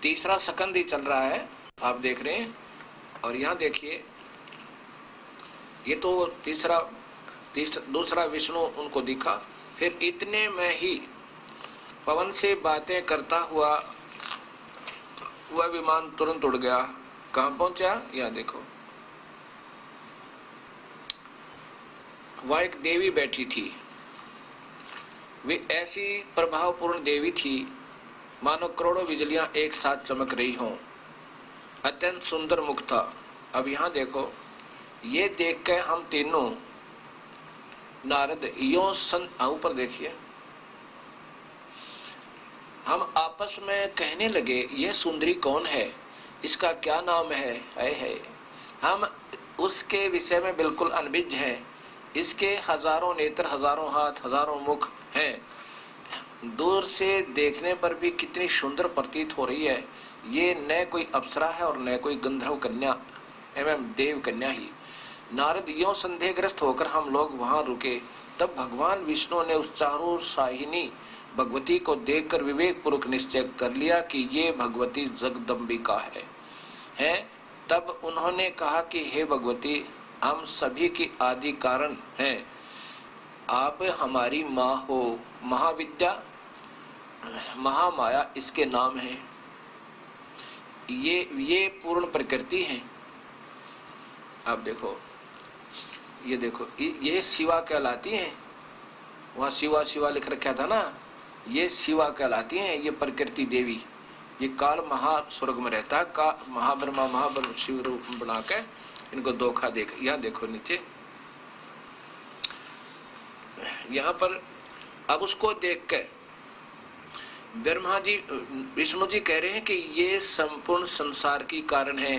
तीसरा सकंद ही चल रहा है, आप देख रहे हैं। और यहाँ देखिए, ये तो दूसरा विष्णु उनको दिखा। फिर इतने में ही पवन से बातें करता हुआ वह विमान तुरंत उड़ गया। कहाँ पहुंचा? यहाँ देखो, वह एक देवी बैठी थी। वे ऐसी प्रभावपूर्ण देवी थी मानो करोड़ों बिजलियां एक साथ चमक रही हों। अत्यंत सुंदर मुख था। अब यहाँ देखो, ये देख के हम तीनों नारद ऊपर देखिए, हम आपस में कहने लगे, यह सुंदरी कौन है, इसका क्या नाम है? हम उसके विषय में बिल्कुल अनभिज्ञ हैं। इसके हजारों नेत्र, हजारों हाथ, हजारों मुख हैं। दूर से देखने पर भी कितनी सुंदर प्रतीत हो रही है। ये न कोई अप्सरा है और न कोई गंधर्व कन्या एवं देव कन्या ही। नारद यों संदेहग्रस्त होकर हम लोग वहां रुके। तब भगवान विष्णु ने उस चारों साहिनी भगवती को देखकर विवेक पूर्वक निश्चय कर लिया कि ये भगवती जगदम्बिका है। तब उन्होंने कहा कि हे भगवती, हम सभी की आदि कारण हैं। आप हमारी माँ हो। महाविद्या, महामाया इसके नाम है। ये पूर्ण प्रकृति है। आप देखो, ये देखो, ये शिवा कहलाती हैं। वहां शिवा शिवा लिख रखा था ना, ये शिवा कहलाती हैं। ये प्रकृति देवी, ये काल महास्वर्ग में रहता है। का महाब्रह्मा महाब्रह्म शिव रूप बना के इनको धोखा देख। यहाँ देखो नीचे, यहाँ पर अब उसको देख के ब्रह्मा जी, विष्णु जी कह रहे हैं कि ये संपूर्ण संसार की कारण है।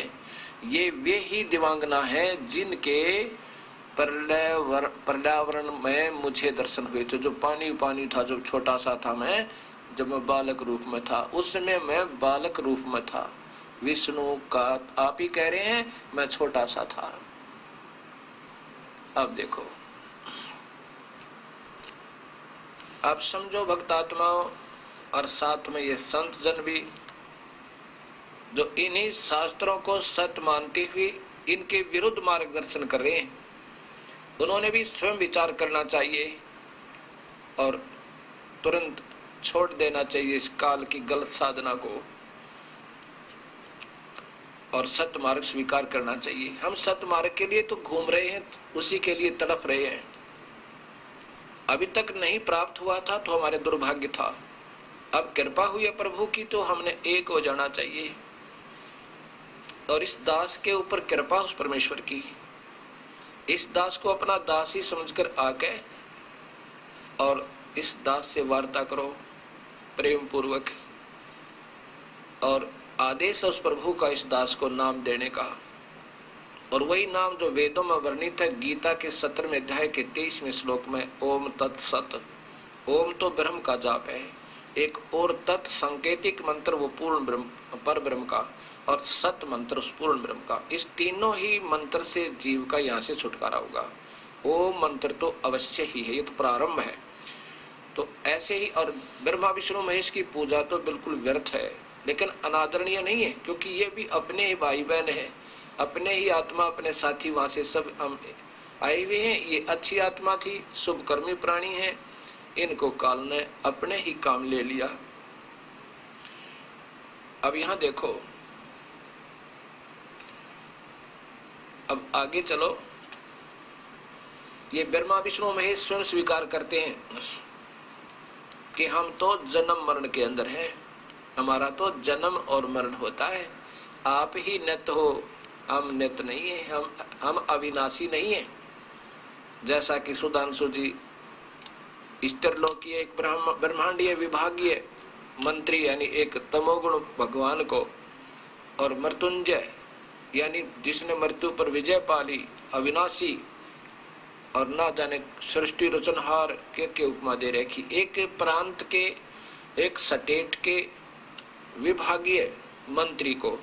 ये वे ही दिवांगना है जिनके पर्यावरण में मुझे दर्शन हुए थे। जो पानी था, जब छोटा सा था मैं, जब मैं बालक रूप में था, उस समय मैं बालक रूप में था। विष्णु का आप ही कह रहे हैं मैं छोटा सा था। अब देखो, अब समझो भक्तात्माओं, और साथ में ये संत जन भी, जो इन्हीं शास्त्रों को सत्य मानते हुए इनके विरुद्ध मार्गदर्शन कर रहे हैं, उन्होंने भी स्वयं विचार करना चाहिए और तुरंत छोड़ देना चाहिए इस काल की गलत साधना को और सत्य मार्ग स्वीकार करना चाहिए। हम सत्य मार्ग के लिए तो घूम रहे हैं, उसी के लिए तड़प रहे हैं। अभी तक नहीं प्राप्त हुआ था तो हमारे दुर्भाग्य था। अब कृपा हुई है प्रभु की तो हमने एक हो जाना चाहिए। और इस दास के ऊपर कृपा उस परमेश्वर की, इस दास को अपना दास ही समझकर आके और इस दास से वार्ता करो प्रेम पूर्वक। और आदेश उस प्रभु का इस दास को नाम देने का, और वही नाम जो वेदों में वर्णित है। गीता के 17वें अध्याय के 23वें श्लोक में ओम तत्सत। ओम तो ब्रह्म का जाप है, एक और तत् सांकेतिक मंत्र वो पूर्ण ब्रह्म, पर ब्रह्म का, और सत मंत्र उस पूर्ण ब्रह्म का। इस तीनों ही मंत्र से जीव का यहाँ से छुटकारा होगा। ओम मंत्र तो अवश्य ही है, ये तो प्रारंभ है। तो ऐसे ही, और ब्रह्मा विष्णु महेश की पूजा तो बिल्कुल व्यर्थ है, लेकिन अनादरणीय नहीं है, क्योंकि ये भी अपने ही भाई बहन है, अपने ही आत्मा, अपने साथी, वहां से सब आए हुए हैं। ये अच्छी आत्मा थी, शुभकर्मी प्राणी है, इनको काल ने अपने ही काम ले लिया। अब यहां देखो, अब आगे चलो। ये ब्रह्मा विष्णु महेश स्वयं स्वीकार करते हैं कि हम तो जन्म मरण के अंदर हैं, हमारा तो जन्म और मरण होता है। आप ही नित्य हो, हम नित्य नहीं है, हम अविनाशी नहीं है। जैसा कि सुधांशु जी ईश्वरलोकीय एक ब्रह्मांडीय विभागीय मंत्री यानी एक तमोगुण भगवान को, और मृत्युंजय यानी जिसने मृत्यु पर विजय पाली, अविनाशी और ना जाने सृष्टि रचनहार के उपमा दे रखी। एक प्रांत के, एक स्टेट के विभागीय मंत्री को,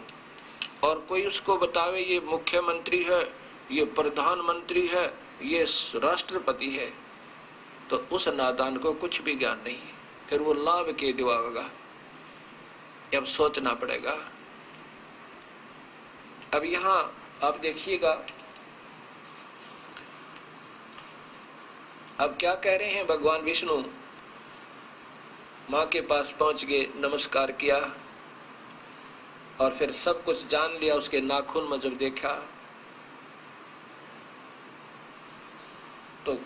और कोई उसको बतावे ये मुख्यमंत्री है, ये प्रधानमंत्री है, ये राष्ट्रपति है, तो उस नादान को कुछ भी ज्ञान नहीं, फिर वो लाभ के दिवाएगा। अब सोचना पड़ेगा। अब यहां आप देखिएगा, अब क्या कह रहे हैं भगवान विष्णु। मां के पास पहुंच गए, नमस्कार किया और फिर सब कुछ जान लिया। उसके नाखून में जब देखा तो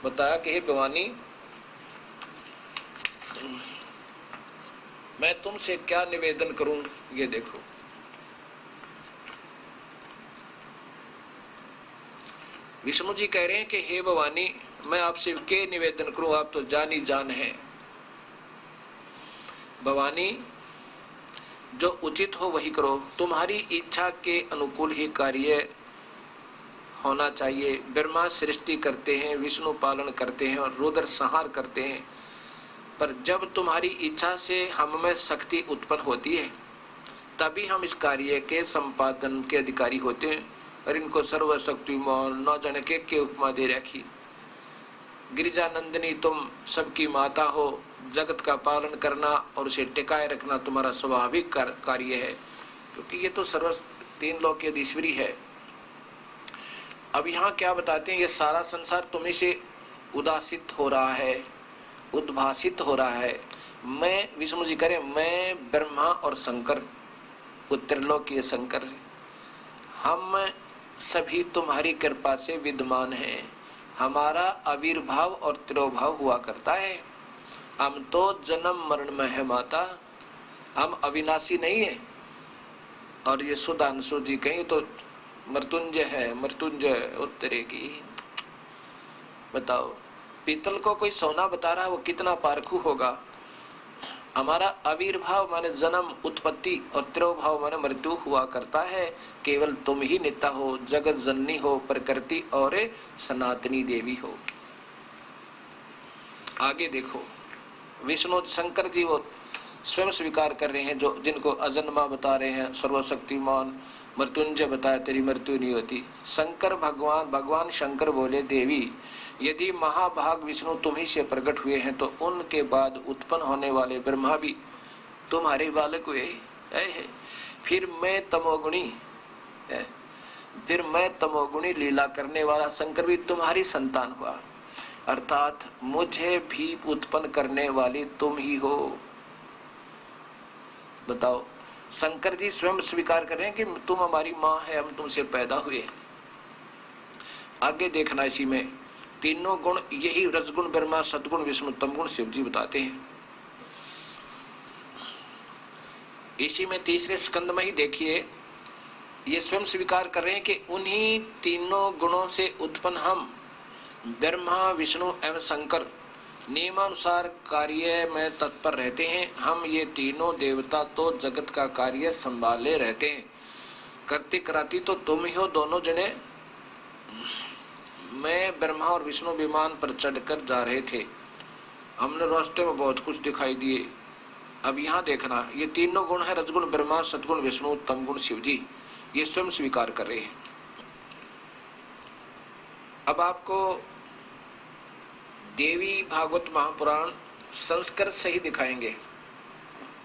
बताया कि हे भवानी, मैं तुमसे क्या निवेदन करूं। ये देखो, विष्णु जी कह रहे हैं कि हे भवानी, मैं आपसे क्या निवेदन करूं, आप तो जान ही जान हैं। भवानी, जो उचित हो वही करो, तुम्हारी इच्छा के अनुकूल ही कार्य होना चाहिए। ब्रह्मा सृष्टि करते हैं, विष्णु पालन करते हैं और रुद्र संहार करते हैं, पर जब तुम्हारी इच्छा से हम में शक्ति उत्पन्न होती है तभी हम इस कार्य के संपादन के अधिकारी होते हैं। और इनको सर्वशक्तिमान न जाने के उपमा दे रखी। गिरिजा नंदिनी, तुम सबकी माता हो, जगत का पालन करना और उसे टिकाए रखना तुम्हारा स्वाभाविक कार्य है, क्योंकि ये तो सर्व तीन लोक की अधीश्वरी है। अब यहाँ क्या बताते हैं, ये सारा संसार तुम्ही से उदासित हो रहा है, उद्भासित हो रहा है। मैं, विष्णु जी करें, मैं ब्रह्मा और शंकर, त्रिलोकीय शंकर, हम सभी तुम्हारी कृपा से विद्यमान हैं। हमारा आविर्भाव और तिरोभाव हुआ करता है। हम तो जन्म मरण में है माता, हम अविनाशी नहीं है। और ये सुधांशु जी कहीं तो मृत्युंजय है, मृत्युंजय उत्तरेगी। बताओ, पीतल को कोई सोना बता रहा है, वो कितना पारखू होगा। हमारा आविर्भाव माने जन्म, उत्पत्ति और तिरोभाव माने मृत्यु हुआ करता है। केवल तुम ही नित्य हो, जगत जननी हो, प्रकृति और सनातनी देवी हो। आगे देखो, विष्णु शंकर जी वो स्वयं स्वीकार कर रहे हैं, जो जिनको अजन्मा बता रहे हैं, सर्वशक्तिमान मृत्युंजय बताया, तेरी मृत्यु नहीं होती। शंकर भगवान शंकर बोले, देवी, यदि महाभाग विष्णु तुम ही से प्रकट हुए हैं तो उनके बाद उत्पन्न होने वाले ब्रह्मा भी तुम्हारे बालक हुए है। फिर मैं तमोगुणी लीला करने वाला शंकर भी तुम्हारी संतान हुआ, अर्थात मुझे भी उत्पन्न करने वाली तुम ही हो। बताओ, शंकर जी स्वयं स्वीकार कर रहे हैं कि तुम हमारी माँ है, हम तुमसे पैदा हुए। आगे देखना, इसी में तीनों गुण, यही रजगुण ब्रह्मा, सदगुण विष्णु, तमगुण शिव जी बताते हैं। इसी में तीसरे स्कंद में ही देखिए, ये स्वयं स्वीकार कर रहे हैं कि उन्हीं तीनों गुणों से उत्पन्न हम ब्रह्मा, विष्णु एवं शंकर नियमानुसार कार्य में तत्पर रहते हैं। हम ये तीनों देवता तो जगत का कार्य संभाले रहते हैं, करती कराती तो तुम ही हो दोनों जने। मैं, ब्रह्मा और विष्णु विमान पर चढ़कर जा रहे थे, हमने रास्ते में बहुत कुछ दिखाई दिए। अब यहाँ देखना, ये तीनों गुण है, रजगुण ब्रह्मा, सदगुण विष्णु, तमगुण शिव जी, ये स्वयं स्वीकार कर रहे हैं। अब आपको देवी भागवत महापुराण संस्कृत से ही दिखाएंगे,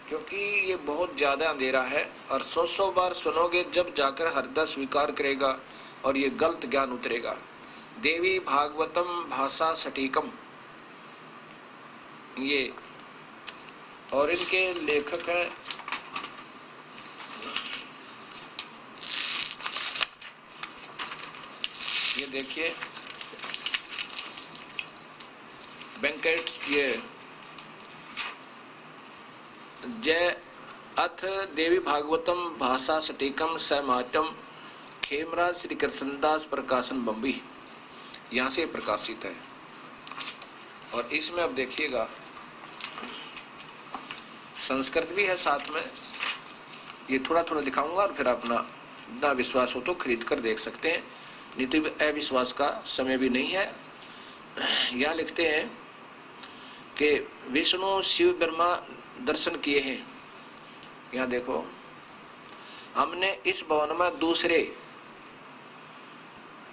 क्योंकि ये बहुत ज्यादा अंधेरा है और 100 बार सुनोगे जब जाकर हृदय स्वीकार करेगा और ये गलत ज्ञान उतरेगा। देवी भागवतम भाषा सटीकम, ये, और इनके लेखक हैं ये देखिए, वेंकट, ये जय अथ देवी भागवतम भाषा सटीकम समाटम, खेमराज श्री कृष्णदास प्रकाशन बम्बई, यहाँ से प्रकाशित है। और इसमें अब देखिएगा, संस्कृत भी है साथ में, ये थोड़ा थोड़ा दिखाऊंगा और फिर अपना ना विश्वास हो तो खरीद कर देख सकते हैं, नहीं तो अविश्वास का समय भी नहीं है। यहाँ लिखते हैं कि विष्णु शिव ब्रह्मा दर्शन किए हैं। यहाँ देखो, हमने इस भवन में दूसरे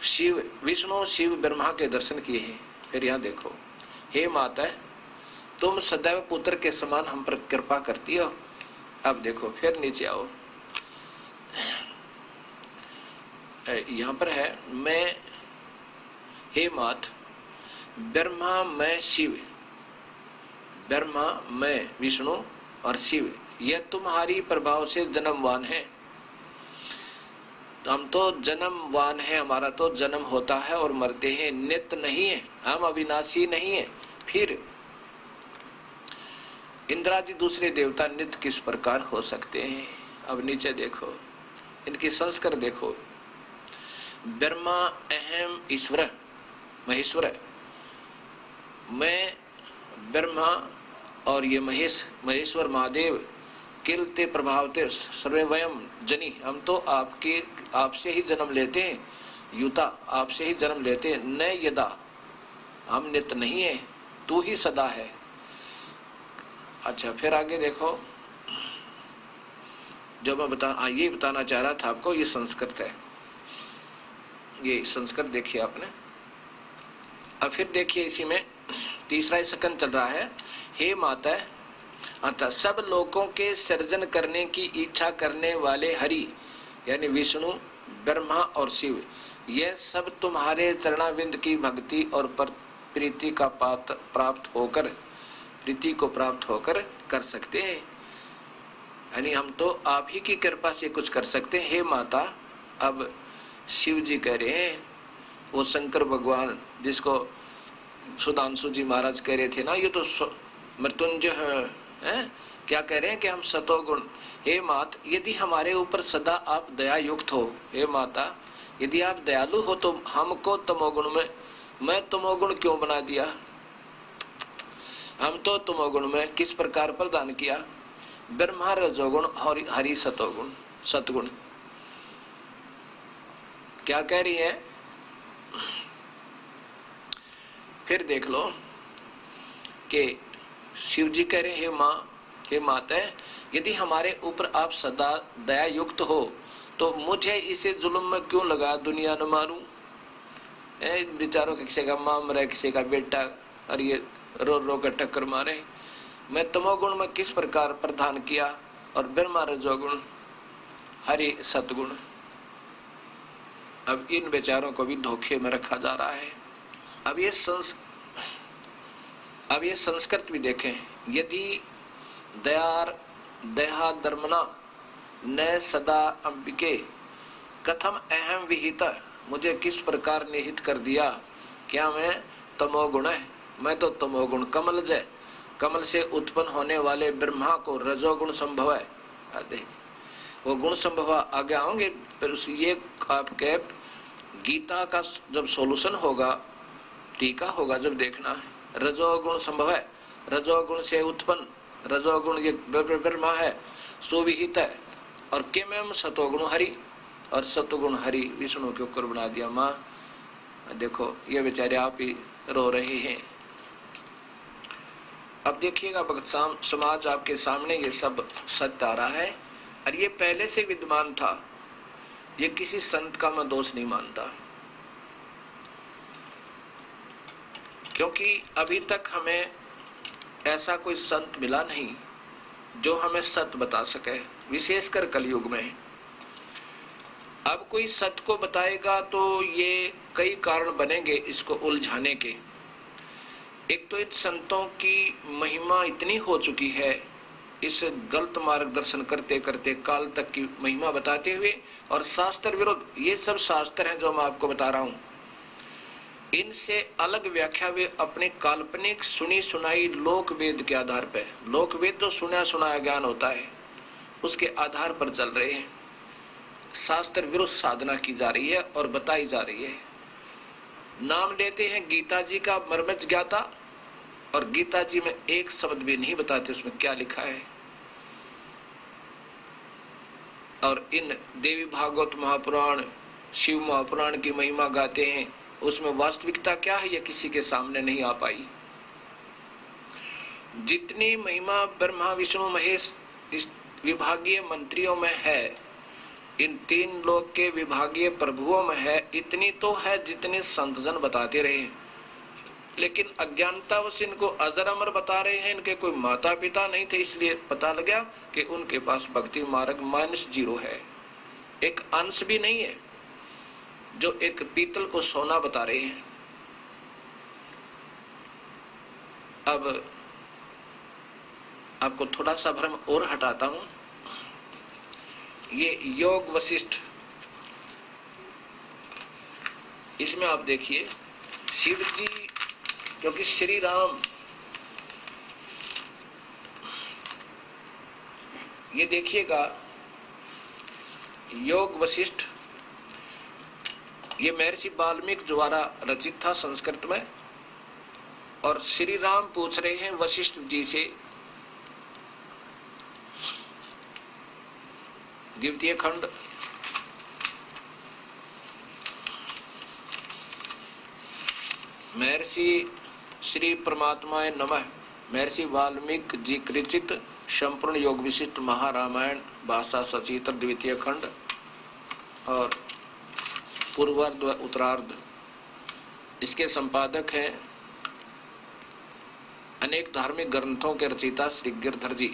शिव, विष्णु शिव ब्रह्मा के दर्शन किए हैं। फिर यहाँ देखो, हे माता, तुम सदैव पुत्र के समान हम पर कृपा करती हो, अब देखो फिर नीचे आओ, यहां पर है मैं, हे मात, ब्रह्मा मैं शिव, ब्रह्मा मैं विष्णु और शिव, यह तुम्हारी प्रभाव से जन्मवान है। हम तो जन्मवान है, हमारा तो जन्म होता है और मरते हैं, नित्य नहीं है, हम अविनाशी नहीं है। फिर इंद्रादि दूसरे देवता नित्य किस प्रकार हो सकते हैं? अब नीचे देखो, इनकी संस्कार देखो, ब्रह्मा अहम ईश्वर महेश्वर, मैं ब्रह्मा और ये महेश्वर महादेव, किलते प्रभावते सर्वे वयम जनी, हम तो आपसे ही जन्म लेते हैं, युता आपसे ही जन्म लेते हैं, न यदा, हम नित्य नहीं है, तू ही सदा है। अच्छा फिर आगे देखो, जो मैं ये बताना चाह रहा था आपको, ये संस्कृत है, ये संस्कृत देखिए आपने। अब फिर देखिए इसी में तीसरा स्कंद चल रहा है, हे माता, अतः सब लोगों के सृजन करने की इच्छा करने वाले हरि यानी विष्णु, ब्रह्मा और शिव, यह सब तुम्हारे चरणाविंद की भक्ति और प्रीति का प्राप्त होकर कर सकते हैं। यानी हम तो आप ही की कृपा से कुछ कर सकते हैं। हे माता, अब शिव जी कह रहे हैं, वो शंकर भगवान जिसको सुधांशु जी महाराज कह रहे थे ना, ये तो मृत्युंजय है, क्या कह रहे हैं कि हम सतोगुण, हे मात, यदि हमारे ऊपर सदा आप दया युक्त हो, हे माता यदि आप दयालु हो तो हमको तमोगुण में, मैं तमोगुण क्यों बना दिया? हम तो तमोगुण में किस प्रकार प्रदान किया? ब्रह्मा रजोगुण और हरि सतोगुण सतगुण। क्या कह रही है? फिर देख लो कि शिव जी कह रहे हैं, हे माता, यदि हमारे ऊपर आप सदा दया युक्त हो तो मुझे इसे जुल्म में क्यों लगा, दुनिया न मारूं? बेचारों का किसी का मां मरे, किसी का बेटा, और ये रो रो कर टक्कर मारे। मैं तमोगुण में किस प्रकार प्रदान किया, और ब्रह्मा रजोगुण हरि सतगुण। अब इन बेचारों को भी धोखे में रखा जा रहा है। अब ये संस्कृत भी देखें, यदि दया धर्मना न सदा अंबिके कथम अहम विहित, मुझे किस प्रकार निहित कर दिया, क्या मैं तमोगुण है? मैं तो तमोगुण कमल से उत्पन्न होने वाले ब्रह्मा को रजोगुण संभव है। वो गुण संभव आगे आओगे, फिर ये आपके गीता का जब सॉल्यूशन होगा, टीका होगा, जब देखना है, रजोगुण संभव है, रजोगुण से उत्पन्न, रजोगुण ये ब्रह्मा है, सुविहित है, और किम सतोगुण हरि, और सतोगुण हरि विष्णु के ऊपर बना दिया। माँ देखो ये बेचारे आप ही रो रहे हैं। अब देखिएगा भक्त समाज आपके सामने ये सब सत्य आ रहा है, और ये पहले से विद्यमान था, ये किसी संत का मैं दोष नहीं मानता, क्योंकि अभी तक हमें ऐसा कोई संत मिला नहीं जो हमें सत्य बता सके, विशेषकर कलयुग में। अब कोई सत्य को बताएगा तो ये कई कारण बनेंगे इसको उलझाने के। एक तो इन संतों की महिमा इतनी हो चुकी है, इस गलत मार्गदर्शन करते करते काल तक की महिमा बताते हुए, और शास्त्र विरुद्ध, ये सब शास्त्र हैं जो मैं आपको बता रहा हूं, इनसे अलग व्याख्या वे अपने काल्पनिक सुनी सुनाई लोक वेद के आधार पर, लोक वेद तो सुना सुनाया ज्ञान होता है, उसके आधार पर चल रहे हैं। शास्त्र विरुद्ध साधना की जा रही है और बताई जा रही है। नाम लेते हैं गीता जी का मर्मज्ञ ज्ञाता, और गीता जी में एक शब्द भी नहीं बताते उसमें क्या लिखा है। और इन देवी भागवत महापुराण, शिव महापुराण की महिमा गाते हैं, उसमें वास्तविकता क्या है यह किसी के सामने नहीं आ पाई। जितनी महिमा ब्रह्मा विष्णु महेश इस विभागीय मंत्रियों में है, इन तीन लोक के विभागीय प्रभुओं में है, इतनी तो है जितने संतजन बताते रहे। लेकिन अज्ञानतावश इनको अजर अमर बता रहे हैं। इनके कोई माता पिता नहीं थे, इसलिए पता लगा कि उनके पास भक्ति मार्ग -0 है, एक अंश भी नहीं है, जो एक पीतल को सोना बता रहे हैं। अब आपको थोड़ा सा भ्रम और हटाता हूं। ये योग वशिष्ठ, इसमें आप देखिए शिव जी, क्योंकि श्री राम, ये देखिएगा योग वशिष्ठ, ये महर्षि वाल्मीकि द्वारा रचित था संस्कृत में, और श्री राम पूछ रहे हैं वशिष्ठ जी से द्वितीय खंड महर्षि श्री परमात्माय नमः, महर्षि वाल्मीकि जी कृचित संपूर्ण योग विशिष्ट महारामायण भाषा सचित्र द्वितीय खंड और पूर्वार्ध व उत्तरार्ध। इसके संपादक हैं अनेक धार्मिक ग्रंथों के रचयिता श्री गिरधर जी।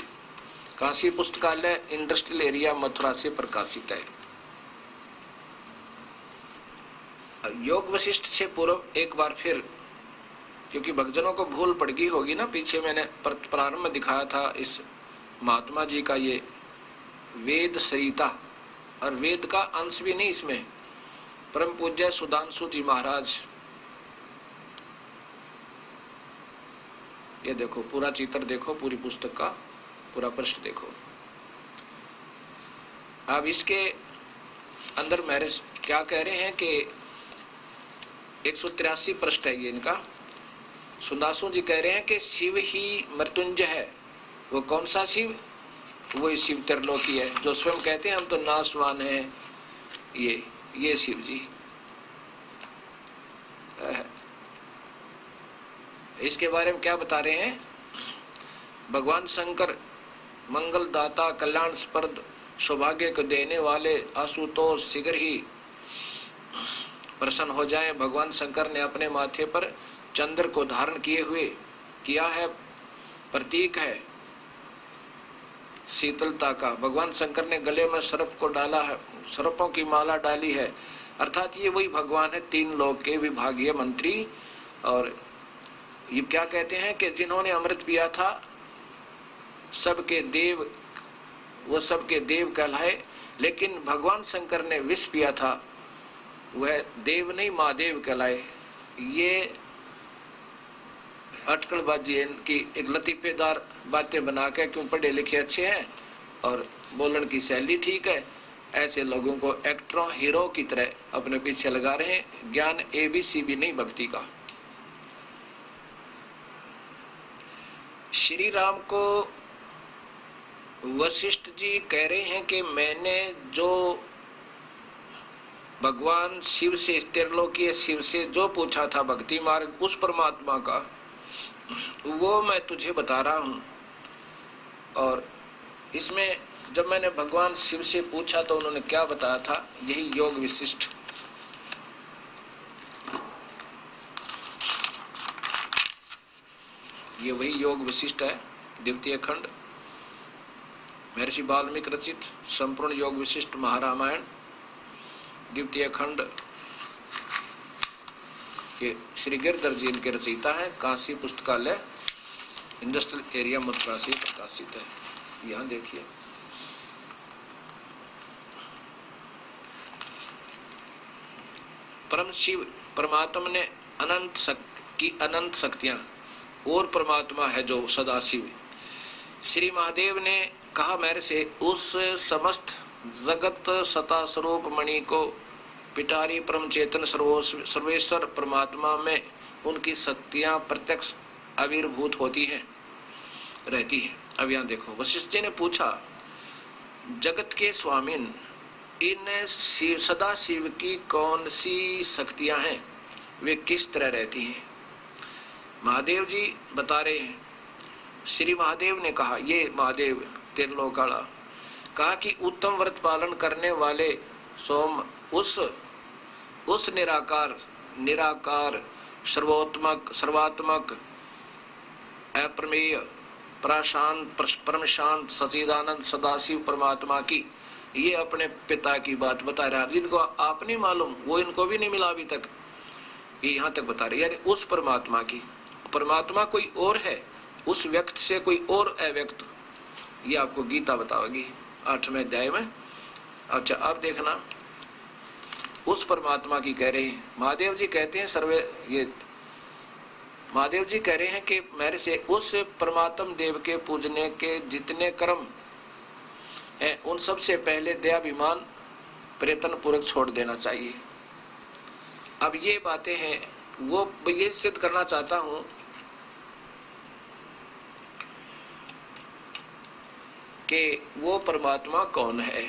काशी पुस्तकालय इंडस्ट्रियल एरिया मथुरा से प्रकाशित है। योग वशिष्ठ से पूर्व एक बार फिर, क्योंकि भक्तजनों को भूल पड़ गई होगी ना, पीछे मैंने प्रारंभ में दिखाया था इस महात्मा जी का ये वेद सरिता, और वेद का अंश भी नहीं इसमें। परम पूज्य सुधांशु जी महाराज, ये देखो पूरा चित्र देखो, पूरी पुस्तक का पूरा पृष्ठ देखो। अब इसके अंदर मैरिज क्या कह रहे हैं कि 183 पृष्ठ है ये इनका। सुदासु जी कह रहे हैं कि शिव ही मृत्युंजय है। वो कौन सा शिव? वही शिव त्रिलोकी है, जो स्वयं कहते हैं हम तो नाशवान हैं। ये शिव जी। इसके बारे में क्या बता रहे हैं? भगवान शंकर मंगल दाता, कल्याणप्रद, सौभाग्य को देने वाले आशुतोष शीघ्र ही प्रसन्न हो जाएं। भगवान शंकर ने अपने माथे पर चंद्र को धारण किए हुए किया है, प्रतीक है शीतलता का। भगवान शंकर ने गले में सर्प को डाला है, सर्पों की माला डाली है, अर्थात ये वही भगवान है, 3 लोक के विभागीय मंत्री। और ये क्या कहते हैं कि जिन्होंने अमृत पिया था सबके देव, वो सबके देव कहलाए, लेकिन भगवान शंकर ने विष पिया था, वह देव नहीं महादेव कहलाए। ये अटकलबाजी इनकी, एक लतीफेदार बातें बना के, क्यों पढ़े लिखे अच्छे हैं और बोलने की शैली ठीक है, ऐसे लोगों को एक्टरों हीरो की तरह अपने पीछे लगा रहे हैं। ज्ञान ABC भी नहीं भक्ति का। श्री राम को वशिष्ठ जी कह रहे हैं कि मैंने जो भगवान शिव से, त्रिलोकीय शिव से जो पूछा था भक्ति मार्ग, उस परमात्मा का, वो मैं तुझे बता रहा हूं। और इसमें जब मैंने भगवान शिव से पूछा तो उन्होंने क्या बताया था, यही योग विशिष्ट। ये वही योग विशिष्ट है, द्वितीय खंड, महर्षि वाल्मीकि रचित संपूर्ण योग विशिष्ट महारामायण द्वितीय खंड के श्री गिरधर जी इनके रचयिता है। काशी पुस्तकालय इंडस्ट्रियल एरिया मथुरा से प्रकाशित है। यहाँ देखिए, परम शिव परमात्मा ने अनंत शक्तियां, और परमात्मा है जो सदा शिव। श्री महादेव ने कहा मेरे से, उस समस्त जगत सता स्वरूप मणि को पिटारी परम चेतन सर्वेश्वर परमात्मा में उनकी शक्तियां प्रत्यक्ष आविर्भूत होती हैं, रहती हैं। अब यहाँ देखो, वशिष्ठ जी ने पूछा, जगत के स्वामीन, इन सदा शिव की कौन सी शक्तियां हैं, वे किस तरह रहती हैं? महादेव जी बता रहे हैं। श्री महादेव ने कहा, ये महादेव त्रिलोकाला, कहा कि उत्तम व्रत पालन करने वाले सोम उस निराकार सर्वोत्तमक, सर्वात्मक, अप्रमेय, प्रशांत, परम शांत, सच्चिदानंद सदाशिव परमात्मा की ये अपने पिता की बात बता रहा है। जिनको आप नहीं मालूम वो इनको भी नहीं मिला अभी तक, ये यहाँ तक बता रहे, यानी उस परमात्मा की। परमात्मा कोई और है, उस व्यक्त से कोई और अव्यक्त, ये आपको गीता बताओगी 8वें अध्याय में। अच्छा अब देखना, उस परमात्मा की कह रहे हैं। महादेव जी कहते हैं सर्वे, ये महादेव जी कह रहे हैं कि मेरे से उस परमात्म देव के पूजने के जितने कर्म हैं उन सब से पहले दयाभिमान प्रयत्न पूर्वक छोड़ देना चाहिए। अब ये बातें हैं, वो ये सिद्ध करना चाहता हूं कि वो परमात्मा कौन है।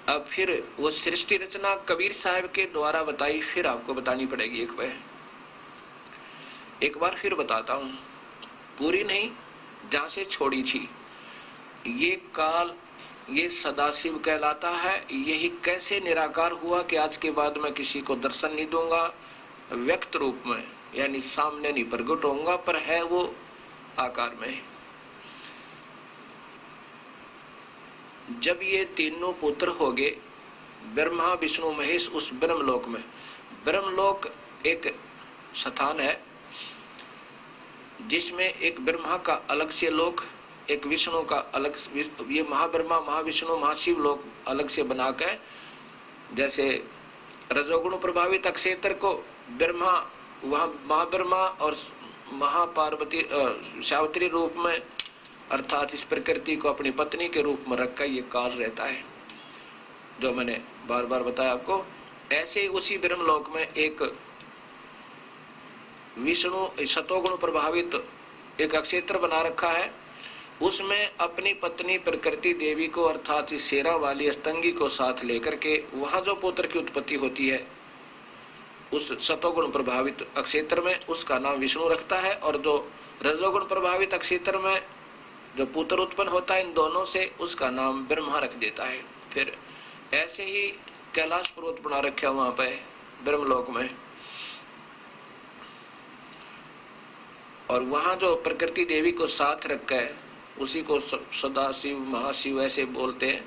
अब फिर वो सृष्टि रचना कबीर साहब के द्वारा बताई, फिर आपको बतानी पड़ेगी एक बार फिर बताता हूं, पूरी नहीं, जहां से छोड़ी थी। ये काल, ये सदाशिव कहलाता है। यही कैसे निराकार हुआ कि आज के बाद मैं किसी को दर्शन नहीं दूंगा व्यक्त रूप में, यानी सामने नहीं प्रकट होऊंगा, पर है वो आकार में। जब ये तीनों पुत्र हो गए, ब्रह्मा विष्णु महेश, उस ब्रह्मलोक में, ब्रह्मलोक एक स्थान है जिसमें एक ब्रह्मा का अलग से लोक, एक विष्णु का अलग, ये महाब्रह्मा महाविष्णु महाशिव लोक अलग से बनाकर, जैसे रजोगुण प्रभावित क्षेत्र को ब्रह्मा, वहां महाब्रह्मा और महापार्वती सावित्री रूप में, अर्थात इस प्रकृति को अपनी पत्नी के रूप में रखकर ये काल रहता है, जो मैंने बार बार बताया आपको। ऐसे ही उसी ब्रह्मलोक में एक विष्णु सतोगुण प्रभावित एक क्षेत्र बना रखा है, उसमें अपनी पत्नी प्रकृति देवी को, अर्थात इस शेरा वाली अष्टंगी को साथ लेकर के वहां जो पुत्र की उत्पत्ति होती है उस सतोगुण प्रभावित क्षेत्र में, उसका नाम विष्णु रखता है। और जो रजोगुण प्रभावित क्षेत्र में जो पुत्र उत्पन्न होता है इन दोनों से, उसका नाम ब्रह्मा रख देता है। फिर ऐसे ही कैलाश पर्वत बना रखा वहां पे ब्रह्मलोक में, और वहां जो प्रकृति देवी को साथ रखा है उसी को सदाशिव महाशिव ऐसे बोलते हैं।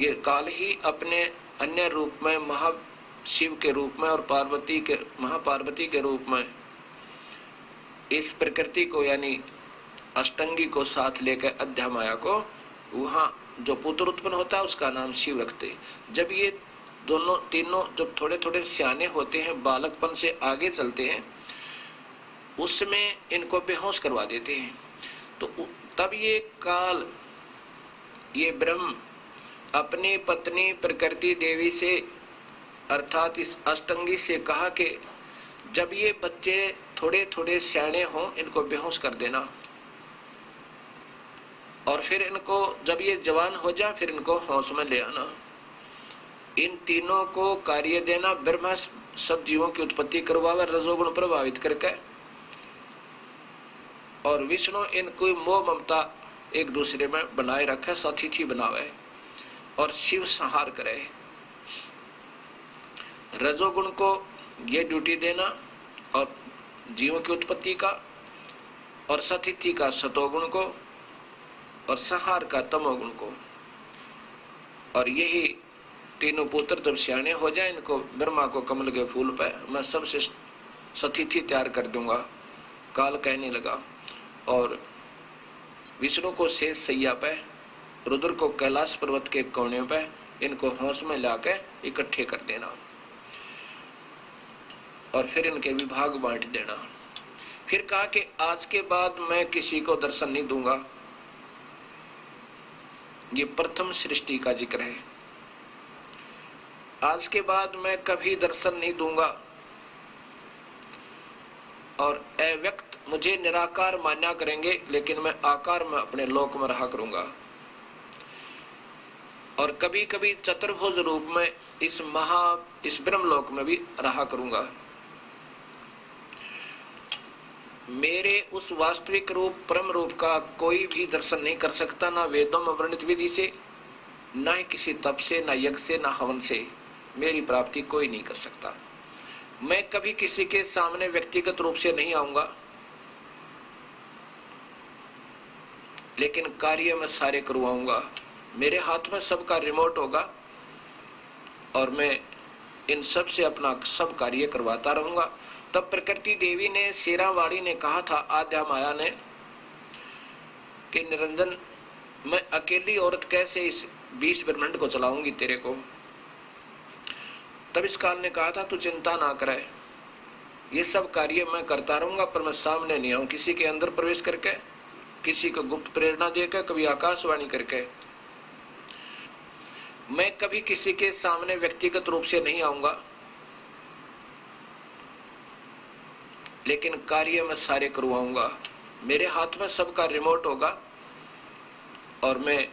ये काल ही अपने अन्य रूप में महाशिव के रूप में और पार्वती के महापार्वती के रूप में इस प्रकृति को, यानी अष्टंगी को साथ लेकर अध्या माया को, वहां जो पुत्र उत्पन्न होता है उसका नाम शिव रखते हैं। जब ये दोनों तीनों जब थोड़े थोड़े सियाने होते हैं, बालकपन से आगे चलते हैं, उसमें इनको बेहोश करवा देते हैं। तो तब ये काल, ये ब्रह्म अपनी पत्नी प्रकृति देवी से, अर्थात इस अष्टंगी से कहा कि जब ये बच्चे थोड़े थोड़े सियाने हों इनको बेहोश कर देना, और फिर इनको जब ये जवान हो जाए फिर इनको होश में ले आना। इन तीनों को कार्य देना। ब्रह्मा सब जीवों की उत्पत्ति करवावे रजोगुण प्रभावित करके, और विष्णु इनको मोह ममता एक दूसरे में बनाए रखे, सतिथि बनावे, और शिव संहार करे। रजोगुण को ये ड्यूटी देना और जीवों की उत्पत्ति का, और सतिथि का सतोगुण को, और संहार का तमोगुण को। और यही तीनों पुत्र जब सियाने हो जाए, इनको ब्रह्मा को कमल के फूल पे मैं सबसे सतिथि तैयार कर दूंगा, काल कहने लगा। और विष्णु को शेष सैया पे, रुद्र को कैलाश पर्वत के कोने पे, इनको होश में लाकर इकट्ठे कर देना और फिर इनके विभाग बांट देना। फिर कहा कि आज के बाद मैं किसी को दर्शन नहीं दूंगा। ये प्रथम सृष्टि का जिक्र है। आज के बाद मैं कभी दर्शन नहीं दूंगा, और अव्यक्त मुझे निराकार मान्या करेंगे, लेकिन मैं आकार में अपने लोक में रहा करूंगा। और कभी कभी चतुर्भुज रूप में इस ब्रह्मलोक में भी रहा करूंगा। मेरे उस वास्तविक रूप परम रूप का कोई भी दर्शन नहीं कर सकता, ना वेदों में वर्णित विधि से, ना ही किसी तप से, ना यज्ञ से, ना हवन से मेरी प्राप्ति कोई नहीं कर सकता। मैं कभी किसी के सामने व्यक्तिगत रूप से नहीं आऊंगा, लेकिन कार्य मैं सारे करवाऊंगा। मेरे हाथ में सबका रिमोट होगा और मैं इन सब से अपना सब कार्य करवाता रहूंगा। तब प्रकृति देवी ने, शेरावाड़ी ने कहा था आद्या माया ने कि निरंजन, मैं अकेली औरत कैसे इस 20 ब्रह्मांड को चलाऊंगी तेरे को। तब इस काल ने कहा था तू चिंता ना करे, ये सब कार्य मैं करता रहूंगा, पर मैं सामने नहीं आऊं किसी के अंदर प्रवेश करके, किसी को गुप्त प्रेरणा देकर, कभी आकाशवाणी करके। मैं कभी किसी के सामने व्यक्तिगत रूप से नहीं आऊंगा, लेकिन कार्य मैं सारे करवाऊंगा। मेरे हाथ में सबका रिमोट होगा और मैं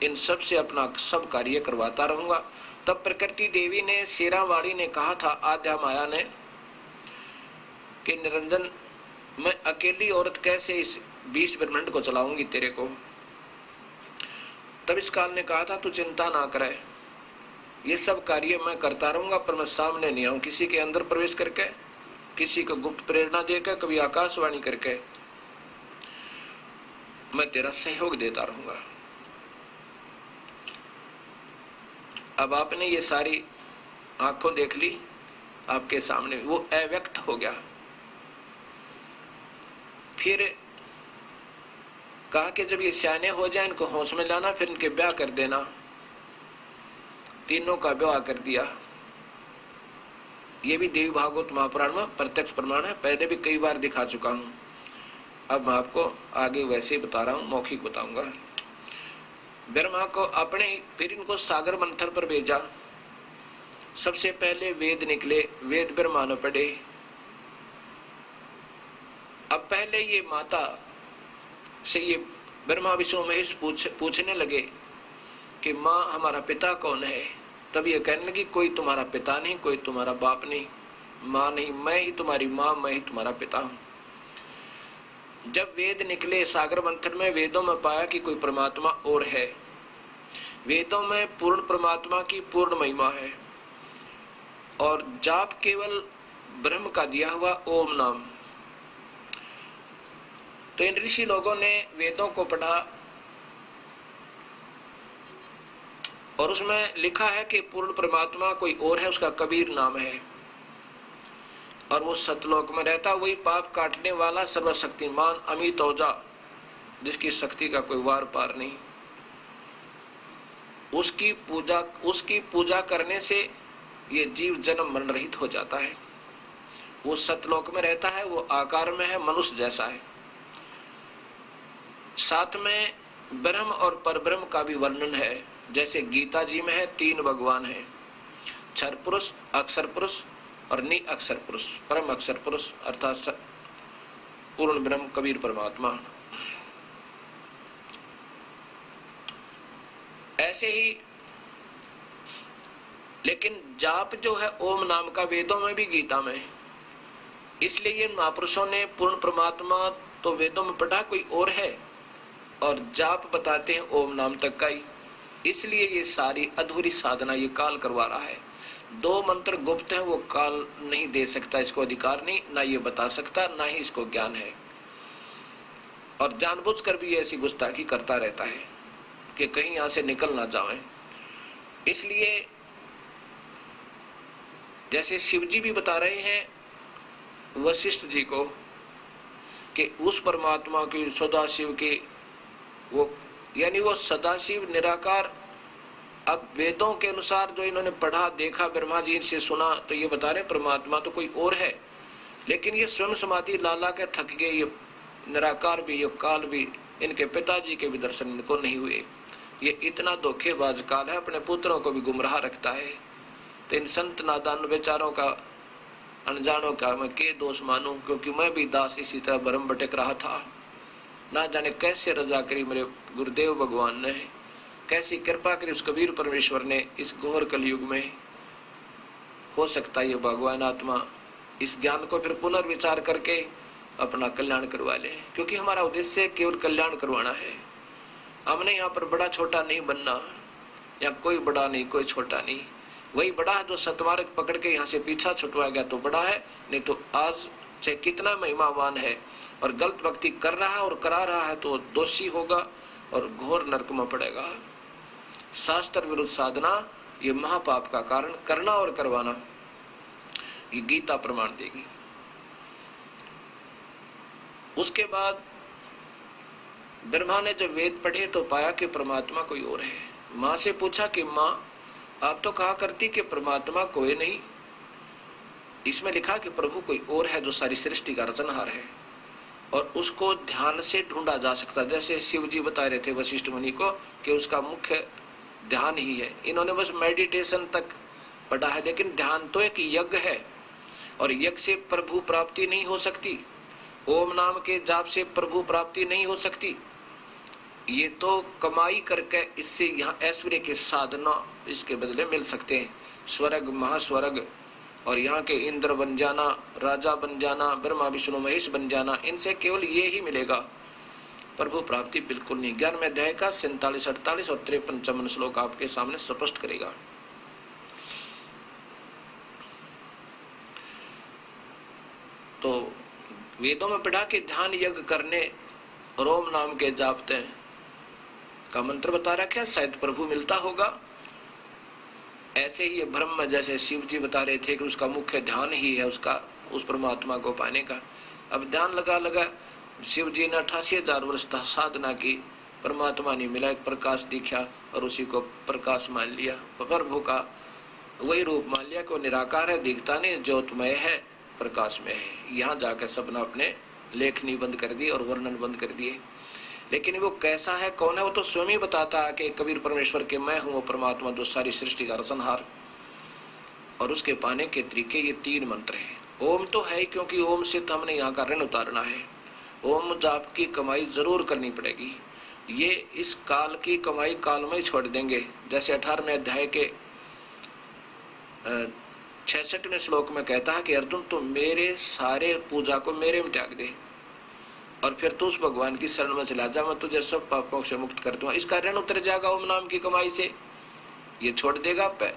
इन सब से अपना सब कार्य करवाता रहूंगा। तब प्रकृति देवी ने, शेरावाड़ी ने कहा था आद्या माया ने कि निरंजन, मैं अकेली औरत कैसे इस 20 ब्रह्मांड को चलाऊंगी तेरे को। तब इस काल ने कहा था तू चिंता ना करे, ये सब कार्य मैं करता रहूंगा, पर मैं सामने नहीं आऊं किसी के अंदर प्रवेश करके, किसी को गुप्त प्रेरणा देकर, कभी आकाशवाणी करके। मैं तेरा सहयोग देता रहूंगा। अब आपने ये सारी आंखों देख ली, आपके सामने वो अव्यक्त हो गया। फिर कहा कि जब ये सियाने हो जाए इनको होश में लाना, फिर इनके ब्याह कर देना। तीनों का ब्याह कर दिया। ये भी देवी भागवत महापुराण में प्रत्यक्ष प्रमाण है, पहले भी कई बार दिखा चुका हूं। अब मैं आपको आगे वैसे ही बता रहा हूं, मौखिक बताऊंगा। ब्रह्मा को अपने, फिर इनको सागर मंथन पर भेजा। सबसे पहले वेद निकले, वेद ब्रह्मा ने पढ़े। अब पहले ये माता से ये ब्रह्मा विष्णु महेश पूछने लगे कि माँ हमारा पिता कौन है। तब ये कहने लगी कोई तुम्हारा पिता नहीं, कोई तुम्हारा बाप नहीं, माँ नहीं, मैं ही तुम्हारी माँ, मैं ही तुम्हारा पिता हूं। जब वेद निकले सागर मंथन में, वेदों में पाया कि कोई परमात्मा और है। वेदों में पूर्ण परमात्मा की पूर्ण महिमा है और जाप केवल ब्रह्म का दिया हुआ ओम नाम। तो इन ऋषि लोगों ने वेदों को पढ़ा और उसमें लिखा है कि पूर्ण परमात्मा कोई और है, उसका कबीर नाम है और वो सतलोक में रहता। वही पाप काटने वाला सर्वशक्तिमान अमित औजा, जिसकी शक्ति का कोई वार पार नहीं। उसकी पूजा करने से ये जीव जन्म मरण रहित हो जाता है। वो सतलोक में रहता है, वो आकार में है, मनुष्य जैसा है। साथ में ब्रह्म और परब्रह्म का भी वर्णन है, जैसे गीता जी में है 3 भगवान है, क्षर पुरुष, अक्षर पुरुष और नि अक्षर पुरुष, परम अक्षर पुरुष अर्थात पूर्ण ब्रह्म कबीर परमात्मा। ऐसे ही लेकिन जाप जो है ओम नाम का वेदों में भी गीता में, इसलिए ये महापुरुषों ने पूर्ण परमात्मा तो वेदों में पढ़ा कोई और है और जाप बताते हैं ओम नाम तक का ही। इसलिए ये सारी अधूरी साधना ये काल करवा रहा है। 2 मंत्र गुप्त हैं, वो काल नहीं दे सकता, इसको अधिकार नहीं, ना ये बता सकता, ना ही इसको ज्ञान है। और जानबूझकर भी ऐसी गुस्ताखी करता रहता है कि कहीं यहां से निकल ना जाए। इसलिए जैसे शिव जी भी बता रहे हैं वशिष्ठ जी को कि उस परमात्मा की, सदाशिव की, वो यानी वो सदाशिव निराकार। अब वेदों के अनुसार जो इन्होंने पढ़ा देखा, ब्रह्मा जी से सुना, तो ये बता रहे परमात्मा तो कोई और है, लेकिन ये स्वयं समाधि ला के थक गए। ये निराकार भी, ये काल भी, इनके पिताजी के भी दर्शन इनको नहीं हुए। ये इतना धोखेबाज काल है, अपने पुत्रों को भी गुमराह रखता है। तो इन संत नादान बेचारों का, अनजानों का मैं के दोष मानूं, क्योंकि मैं भी दास इसी तरह भरम भटक रहा था। ना जाने कैसे रजा करी मेरे गुरुदेव भगवान ने, कैसी कृपा करी उस कबीर परमेश्वर ने इस घोर कलयुग में। हो सकता है ये भगवान आत्मा इस ज्ञान को फिर पुनर्विचार करके अपना कल्याण करवा ले, क्योंकि हमारा उद्देश्य केवल कल्याण करवाना है। हमने यहाँ पर बड़ा छोटा नहीं बनना, या कोई बड़ा नहीं कोई छोटा नहीं, वही बड़ा है जो सतमार्ग पकड़ के यहाँ से पीछा छुटवा गया तो बड़ा है, नहीं तो आज चाहे कितना महिमावान है और गलत भक्ति कर रहा है और करा रहा है तो दोषी होगा और घोर नरक में पड़ेगा। शास्त्र विरुद्ध साधना ये महापाप का कारण, करना और करवाना, ये गीता प्रमाण देगी। उसके बाद ब्रह्मा ने जब वेद पढ़े तो पाया कि परमात्मा कोई और है। माँ से पूछा कि माँ आप तो कहा करती कि परमात्मा कोई नहीं, इसमें लिखा कि प्रभु कोई और है जो सारी सृष्टि का रचनहार है और उसको ध्यान से ढूंढा जा सकता। जैसे शिव जी बता रहे थे वशिष्ठ मुनि को कि उसका मुख्य ध्यान ही है। इन्होंने बस मेडिटेशन तक पढ़ा है, लेकिन ध्यान तो एक यज्ञ है और यज्ञ से प्रभु प्राप्ति नहीं हो सकती, ओम नाम के जाप से प्रभु प्राप्ति नहीं हो सकती। ये तो कमाई करके इससे यहाँ ऐश्वर्य के साधना इसके बदले मिल सकते हैं, स्वर्ग महास्वर्ग और यहाँ के इंद्र बन जाना, राजा बन जाना, ब्रह्मा विष्णु महेश बन जाना, इनसे केवल ये ही मिलेगा, प्रभु प्राप्ति बिल्कुल नहीं। 11वें अध्याय का 47, 48 और 53 श्लोक आपके सामने स्पष्ट करेगा। तो वेदों में पढ़ा कि ध्यान यज्ञ करने और ओम नाम के जापते का मंत्र बता रखा है, शायद प्रभु मिलता होगा। ऐसे ही ब्रह्म जैसे शिव जी बता रहे थे कि उसका मुख्य ध्यान ही है उसका, उस परमात्मा को पाने का। अब ध्यान लगा शिव जी ने 88,000 वर्ष साधना की, परमात्मा नहीं मिला, एक प्रकाश दिखा और उसी को प्रकाश मान लिया, प्रभु का वही रूप मान लिया कि वो निराकार है, दिखता नहीं, ज्योतमय है, प्रकाश में है। यहाँ जाकर सबने अपने लेखनी बंद कर दी और वर्णन बंद कर दिए। लेकिन वो कैसा है, कौन है, वो तो स्वयं ही बताता है कि कबीर परमेश्वर के मैं हूँ वो परमात्मा जो सारी सृष्टि का रचनहार। और उसके पाने के तरीके ये 3 मंत्र हैं। ओम तो है क्योंकि ओम से तो हमने यहाँ का ऋण उतारना है, ओम जाप की कमाई जरूर करनी पड़ेगी। ये इस काल की कमाई काल में ही छोड़ देंगे। जैसे 18वें अध्याय के 66वें श्लोक में कहता है कि अर्जुन तो मेरे सारे पूजा को मेरे में त्याग दे और फिर तू उस भगवान की शरण में चला जा, मैं तुझे सब पापों से मुक्त कर दूंगा। इसका ऋण उतर जाएगा ओम नाम की कमाई से, ये छोड़ देगा पे।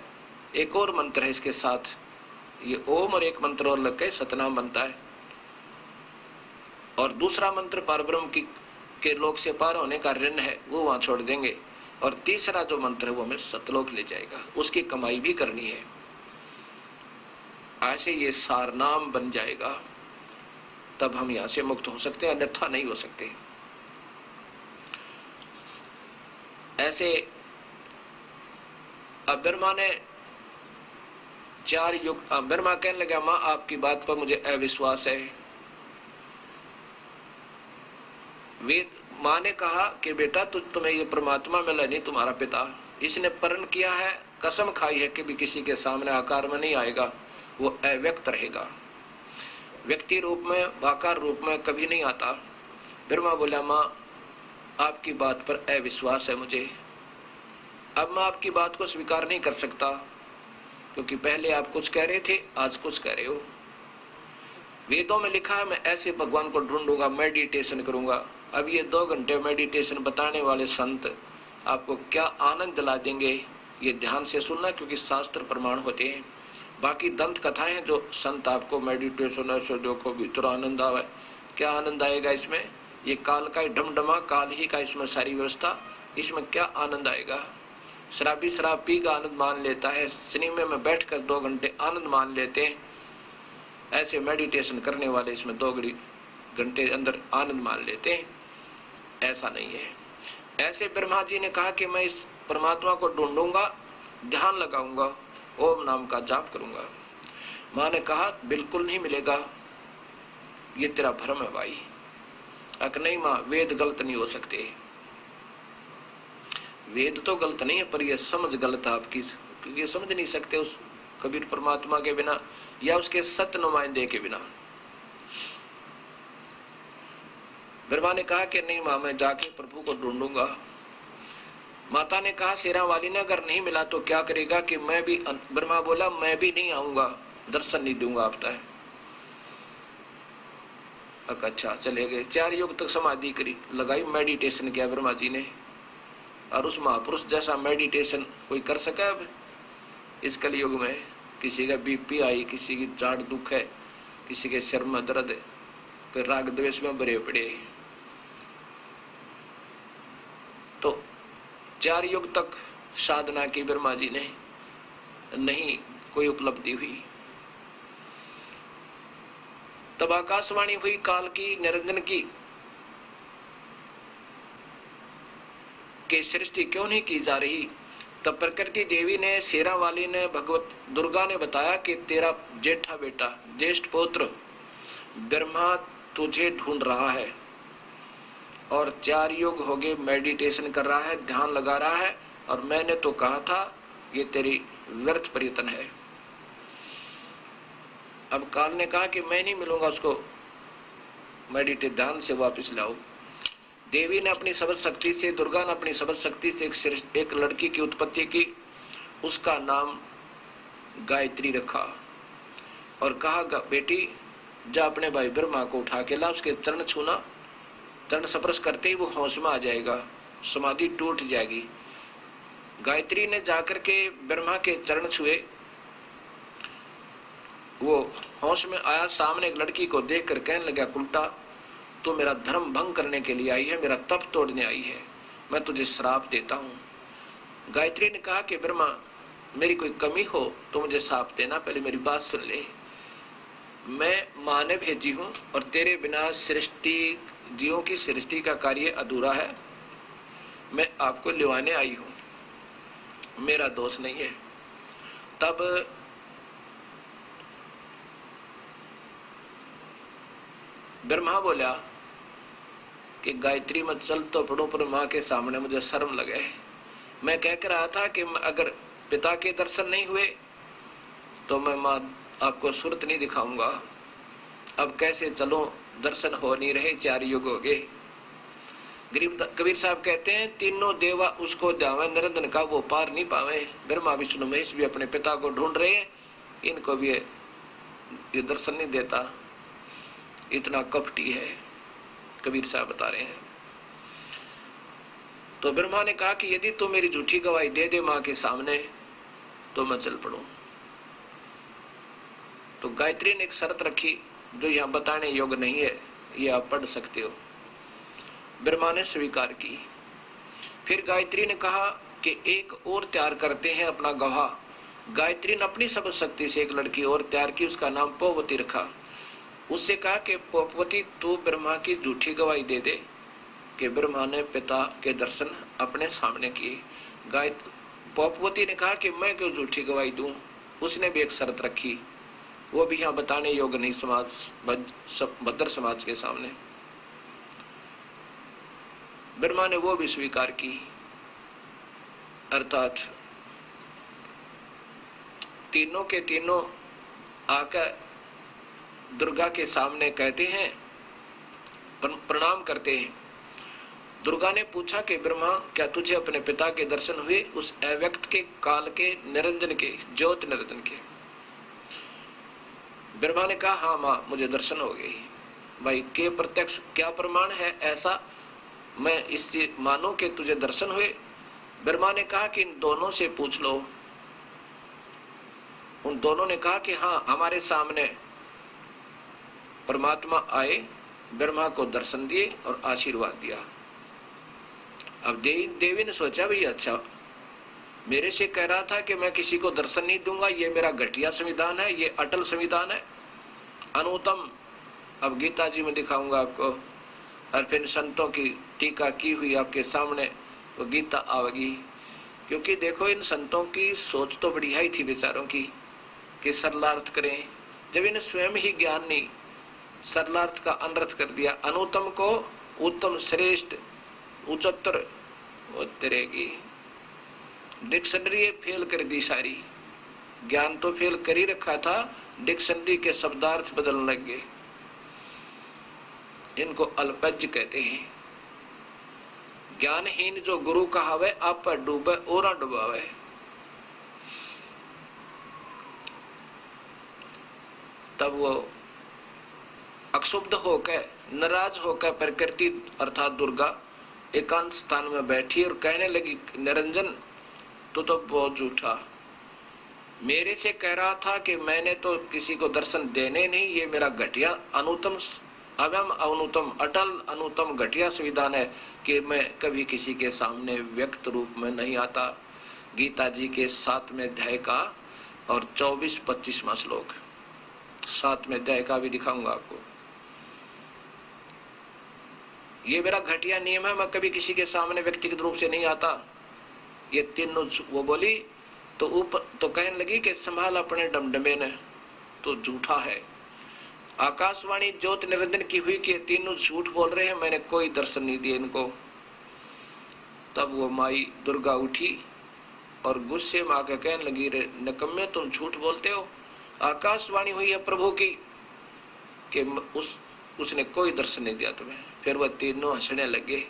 एक और मंत्र है इसके साथ, ये ओम और एक मंत्र और लग के सतनाम बनता है। और दूसरा मंत्र परब्रह्म की के लोक से पार होने का ऋण है, वो वहां छोड़ देंगे। और तीसरा जो मंत्र है वो हमें सतलोक ले जाएगा, उसकी कमाई भी करनी है। ऐसे ये सारनाम बन जाएगा, तब हम यहां से मुक्त हो सकते हैं, अन्यथा नहीं हो सकते। ऐसे अब ब्रह्मा ने 4 युग, ब्रह्मा कहने लगा माँ आपकी बात पर मुझे अविश्वास है। वेद माँ ने कहा कि बेटा तुम्हें ये परमात्मा मिला नहीं, तुम्हारा पिता, इसने प्रण किया है, कसम खाई है कि भी किसी के सामने आकार में नहीं आएगा, वो अव्यक्त रहेगा, व्यक्ति रूप में आकार रूप में कभी नहीं आता। ब्रह्मा बोला माँ आपकी बात पर अविश्वास है मुझे, अब मैं आपकी बात को स्वीकार नहीं कर सकता, क्योंकि पहले आप कुछ कह रहे थे, आज कुछ कह रहे हो। वेदों में लिखा है मैं ऐसे भगवान को ढूंढूंगा, मेडिटेशन करूंगा। अब ये 2 घंटे मेडिटेशन बताने वाले संत आपको क्या आनंद दिला देंगे, ये ध्यान से सुनना, क्योंकि शास्त्र प्रमाण होते हैं। बाकी दंत कथाएं जो संत आपको मेडिटेशन ऐसे देखो भीतर आनंद आवे, क्या आनंद आएगा इसमें? ये काल का ढमढमा, काल ही का इसमें सारी व्यवस्था, इसमें क्या आनंद आएगा? शराबी शराब पी का आनंद मान लेता है, सिनेमा में बैठकर 2 घंटे आनंद मान लेते हैं। ऐसे मेडिटेशन करने वाले इसमें 2 घंटे अंदर आनंद मान लेते हैं। ऐसा नहीं है। ऐसे ब्रह्मा जी ने कहा कि मैं इस परमात्मा को ढूंढूंगा, ध्यान लगाऊंगा, ओम नाम का जाप करूंगा। माँ ने कहा बिल्कुल नहीं मिलेगा, ये तेरा भ्रम है भाई। अक नहीं माँ, वेद गलत नहीं हो सकते। वेद तो गलत नहीं है, पर यह समझ गलत है आपकी, क्योंकि ये समझ नहीं सकते उस कबीर परमात्मा के बिना या उसके सत्य नुमाइंदे के बिना। ब्रह्मा ने कहा कि नहीं माँ, मैं जाके प्रभु को ढूंढूंगा। माता ने कहा शेरा वाली ने अगर नहीं मिला तो क्या करेगा? कि मैं भी, ब्रह्मा बोला मैं भी नहीं आऊंगा, दर्शन नहीं दूंगा आपता है। अच्छा चले गए। 4 युग तक समाधि करी, लगाई, मेडिटेशन किया ब्रह्मा जी ने। और उस महापुरुष जैसा मेडिटेशन कोई कर सका? अब इस कलयुग में किसी का बीपी आई, किसी की जाड़ दुख है, किसी के सिर में दर्द है, कोई राग द्वेष में भरे पड़े। तो 4 युग तक साधना की ब्रह्मा जी ने, नहीं कोई उपलब्धि हुई। तब आकाशवाणी हुई काल की, निरंजन की, कि सृष्टि क्यों नहीं की जा रही। तब प्रकृति देवी ने, शेरा वाली ने, भगवत दुर्गा ने बताया कि तेरा जेठा बेटा, ज्येष्ठ पुत्र ब्रह्मा तुझे ढूंढ रहा है और 4 युग हो गए मेडिटेशन कर रहा है, ध्यान लगा रहा है, और मैंने तो कहा था ये तेरी व्यर्थ प्रयत्न है। अब काल ने कहा कि मैं नहीं मिलूंगा उसको, मेडिटेट ध्यान से वापस लाओ। देवी ने अपनी सबद शक्ति से, दुर्गा ने अपनी सबद शक्ति से एक लड़की की उत्पत्ति की, उसका नाम गायत्री रखा और कहा बेटी जा अपने भाई ब्रह्मा को उठा के ला, उसके चरण छूना, चरण स्पर्श करते ही वो होश में आ जाएगा, समाधि टूट जाएगी। गायत्री ने जाकर के ब्रह्मा के चरण छुए, वो होश में आया, सामने एक लड़की को देख कर कहने लगा उल्टा, तो मेरा धर्म भंग करने के लिए आई है, मेरा तप तोड़ने आई है, मैं तुझे श्राप देता हूँ। गायत्री ने कहा कि ब्रह्मा मेरी कोई कमी हो तो मुझे श्राप देना, पहले मेरी बात सुन ले। मैं माँ ने भेजी हूँ और तेरे बिना सृष्टि, जीवों की सृष्टि का कार्य अधूरा है, मैं आपको लिवाने आई हूँ, मेरा दोष नहीं है। तब ब्रह्मा बोला कि गायत्री मत चल तो पढ़ो, पर माँ के सामने मुझे शर्म लगे। मैं कह कर आया था कि अगर पिता के दर्शन नहीं हुए तो मैं माँ आपको सूरत नहीं दिखाऊंगा। अब कैसे चलो, दर्शन हो नहीं रहे, 4 युग हो गए। कबीर साहब कहते हैं तीनों देवा उसको जावे, निरंजन का वो पार नहीं पावे। ब्रह्मा विष्णु महेश भी अपने पिता को ढूंढ रहे हैं, इनको भी ये दर्शन नहीं देता, इतना कपटी है, कबीर साहब बता रहे हैं। तो ब्रह्मा ने कहा कि यदि तू मेरी झूठी गवाही दे दे माँ के सामने तो मैं चल पड़ूं। तो गायत्री ने एक शर्त रखी जो यहाँ बताने योग्य नहीं है, ये आप पढ़ सकते हो। ब्रह्मा ने स्वीकार की। फिर गायत्री ने कहा कि एक और तैयार करते हैं अपना गवाह। गायत्री ने अपनी सब शक्ति से एक लड़की और तैयार की, उसका नाम पोवती रखा। उससे कहा कि पोपवती तू ब्रह्मा की झूठी गवाही दे दे कि ब्रह्मा ने पिता के दर्शन अपने सामने किए। पोपवती ने कहा कि मैं क्यों झूठी गवाही दूं। उसने भी एक शर्त रखी, वो भी यहाँ बताने योग्य नहीं भद्र समाज के सामने। ब्रह्मा ने वो भी स्वीकार की, अर्थात तीनों के तीनों आकर दुर्गा के सामने कहते हैं, प्रणाम करते हैं। दुर्गा ने पूछा कि ब्रह्मा क्या तुझे अपने पिता के दर्शन हुए, उस अव्यक्त के, काल के, निरंजन के, ज्योत निरंजन के। ब्रह्मा ने कहा हाँ माँ मुझे दर्शन हो गई। भाई के प्रत्यक्ष क्या प्रमाण है ऐसा मैं इससे मानो कि तुझे दर्शन हुए। ब्रह्मा ने कहा कि इन दोनों से पूछ लो। उन दोनों ने कहा कि हाँ हमारे सामने परमात्मा आए, ब्रह्मा को दर्शन दिए और आशीर्वाद दिया। अब देवी ने सोचा भाई अच्छा मेरे से कह रहा था कि मैं किसी को दर्शन नहीं दूंगा, ये मेरा घटिया संविधान है, ये अटल संविधान है, अनुत्तम। अब गीता जी में दिखाऊंगा आपको, और फिर संतों की टीका की हुई आपके सामने वो गीता आवेगी। क्योंकि देखो इन संतों की सोच तो बढ़िया ही थी बेचारों की कि सरलार्थ करें, जब इन्हें स्वयं ही ज्ञान नहीं, सरलार्थ का अनर्थ कर दिया, अनुत्तम को उत्तम, श्रेष्ठ, उच्चतर तेरेगी। डिक्शनरी फेल कर दी सारी, ज्ञान तो फेल कर ही रखा था, डिक्शनरी के शब्दार्थ बदलने लग गए। इनको अल्पज्ञ कहते हैं। ज्ञानहीन जो गुरु कहावे आप पर डूबे और डुबावे। तब वो अक्षुब्ध होकर, नाराज होकर प्रकृति अर्थात दुर्गा एकांत स्थान में बैठी और कहने लगी निरंजन तो बहुत झूठा, मेरे से कह रहा था कि मैंने तो किसी को दर्शन देने नहीं, ये मेरा घटिया अनुतम अवम अनुतम अटल अनुतम घटिया संविधान है कि मैं कभी किसी के सामने व्यक्त रूप में नहीं आता। गीता जी के 7वें अध्याय का और 24-25वां श्लोक, 7वें अध्याय का भी दिखाऊंगा आपको। ये मेरा घटिया नियम है, मैं कभी किसी के सामने व्यक्तिगत रूप से नहीं आता। ये तीनों वो बोली तो ऊपर तो कहने लगी कि संभाल अपने डमडमे ने, तो झूठा है। आकाशवाणी ज्योत निरंजन की हुई कि तीनों झूठ बोल रहे हैं, मैंने कोई दर्शन नहीं दिया इनको। तब वो माई दुर्गा उठी और गुस्से में आके कहने लगी, रे निकम्मे तुम झूठ बोलते हो, आकाशवाणी हुई है प्रभु की कि उसने कोई दर्शन नहीं दिया तुम्हें। फिर वह तीनों हंसने लगे।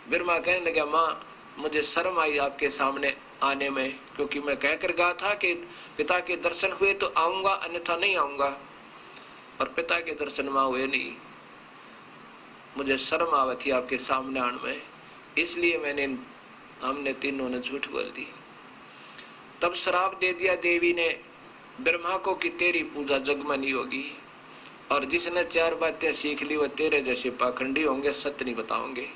बिरमा कहने लगा, माँ मुझे शर्म आई आपके सामने आने में, क्योंकि मैं कहकर गया था कि पिता के दर्शन हुए तो आऊंगा, अन्यथा नहीं आऊंगा, और पिता के दर्शन वहां हुए नहीं। मुझे शर्म आवी थी आपके सामने आने में, इसलिए हमने तीनों ने झूठ बोल दी। तब श्राप दे दिया देवी ने ब्रह्मा को कि तेरी पूजा जग में नहीं होगी, और जिसने 4 बातें सीख ली वह तेरे जैसे पाखंडी होंगे, सत्य नहीं बताओगे।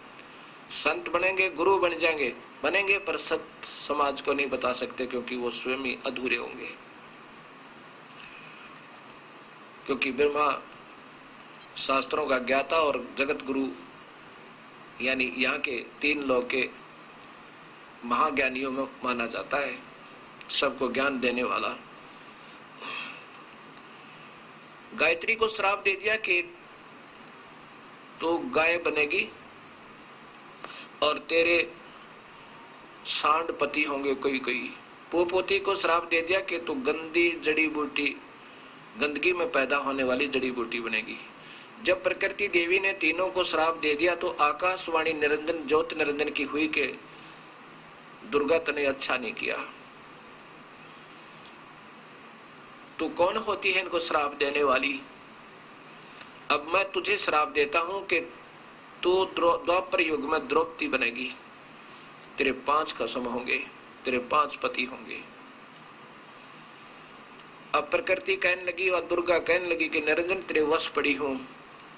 संत बनेंगे, गुरु बन जाएंगे, बनेंगे, पर सत्य समाज को नहीं बता सकते क्योंकि वो स्वयं ही अधूरे होंगे। क्योंकि ब्रह्मा शास्त्रों का ज्ञाता और जगत गुरु यानी यहाँ के 3 लोक के महाज्ञानियों में माना जाता है, सबको ज्ञान देने वाला। गायत्री को श्राप दे दिया कि तू गाय बनेगी और तेरे सांड पति होंगे कोई कोई। पोपोती को श्राप दे दिया कि तू गंदी जड़ी बूटी, गंदगी में पैदा होने वाली जड़ी बूटी बनेगी। जब प्रकृति देवी ने तीनों को श्राप दे दिया तो आकाशवाणी निरंजन ज्योत निरंजन की हुई कि दुर्गा तने अच्छा नहीं किया। तू कौन होती है इनको श्राप देने वाली? अब मैं तुझे श्राप देता हूं कि तू द्वापर युग में द्रौपदी बनेगी, तेरे 5 कसम होंगे, तेरे 5 पति होंगे। अब प्रकृति कहने लगी और दुर्गा कहने लगी कि निरंजन तेरे वश पड़ी हूं,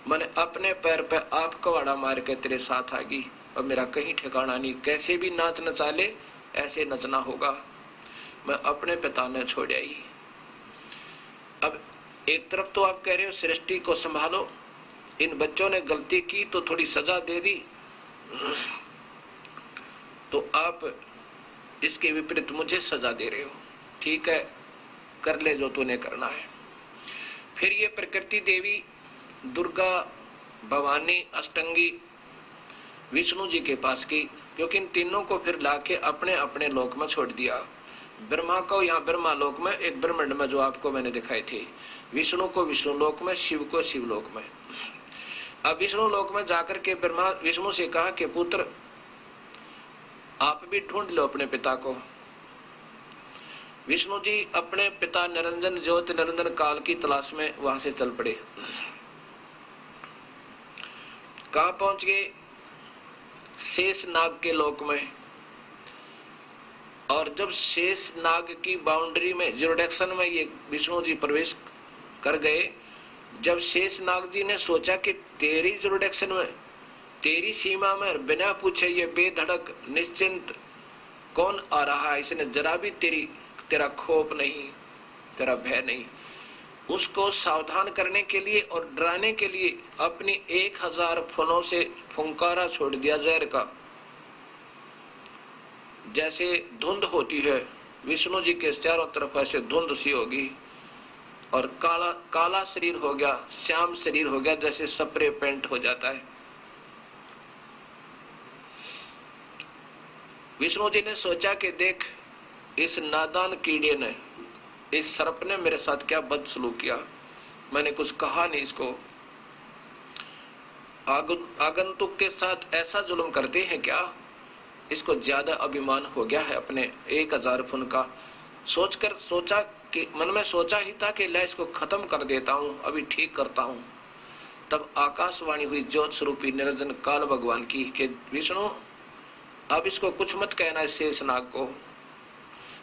मैंने अपने पैर पे आप कवाड़ा मार के तेरे साथ आगी और मेरा कहीं ठिकाना नहीं, कैसे भी नाच नचा ले ऐसे नचना होगा। मैं अपने पिता ने छोड़ आई। अब एक तरफ तो आप कह रहे हो सृष्टि को संभालो, इन बच्चों ने गलती की तो थोड़ी सजा दे दी, तो आप इसके विपरीत मुझे सजा दे रहे हो। ठीक है, कर ले जो तूने करना है। फिर ये प्रकृति देवी दुर्गा भवानी अष्टंगी विष्णु जी के पास की, क्योंकि इन तीनों को फिर लाके अपने अपने लोक में छोड़ दिया। ब्रह्मा को यहाँ ब्रह्मा लोक में, एक ब्रह्मांड में जो आपको मैंने दिखाए थे, विष्णु को विष्णु लोक में, शिव को शिव लोक में। अब विष्णु लोक में जाकर के ब्रह्मा विष्णु से कहा कि पुत्र आप भी ढूंढ लो अपने पिता को। विष्णु जी अपने पिता निरंजन ज्योति निरंजन काल की तलाश में वहां से चल पड़े। कहां पहुंच गए? शेष नाग के लोक में। और जब शेष नाग की बाउंड्री में ज्यूरिडिक्शन में ये विष्णु जी प्रवेश कर गए, जब शेष नाग जी ने सोचा कि तेरी ज्यूरिडिक्शन में, तेरी सीमा में बिना पूछे ये बेधड़क निश्चिंत कौन आ रहा है, इसने जरा भी तेरा खौफ नहीं, तेरा भय नहीं, उसको सावधान करने के लिए और डराने के लिए अपनी 1000 फनों से फुंकारा छोड़ दिया जहर का। जैसे धुंध होती है, विष्णु जी के चारों तरफ ऐसे धुंध सी होगी और काला काला शरीर हो गया, श्याम शरीर हो गया, जैसे स्प्रे पेंट हो जाता है। विष्णु जी ने सोचा कि देख इस नादान कीड़े ने, इस सर्प ने मेरे साथ क्या बदसलूक किया, मैंने कुछ कहा नहीं इसको। आगंतुक के साथ ऐसा जुल्म करते हैं क्या? इसको ज्यादा अभिमान हो गया है अपने 1000 फुन का। सोचा कि मन में सोचा ही था कि लै इसको खत्म कर देता हूं, अभी ठीक करता हूं। तब आकाशवाणी हुई ज्योत स्वरूपी निरंजन काल भगवान की कि विष्णु अब इसको कुछ मत कहना, इस शेष नाग को,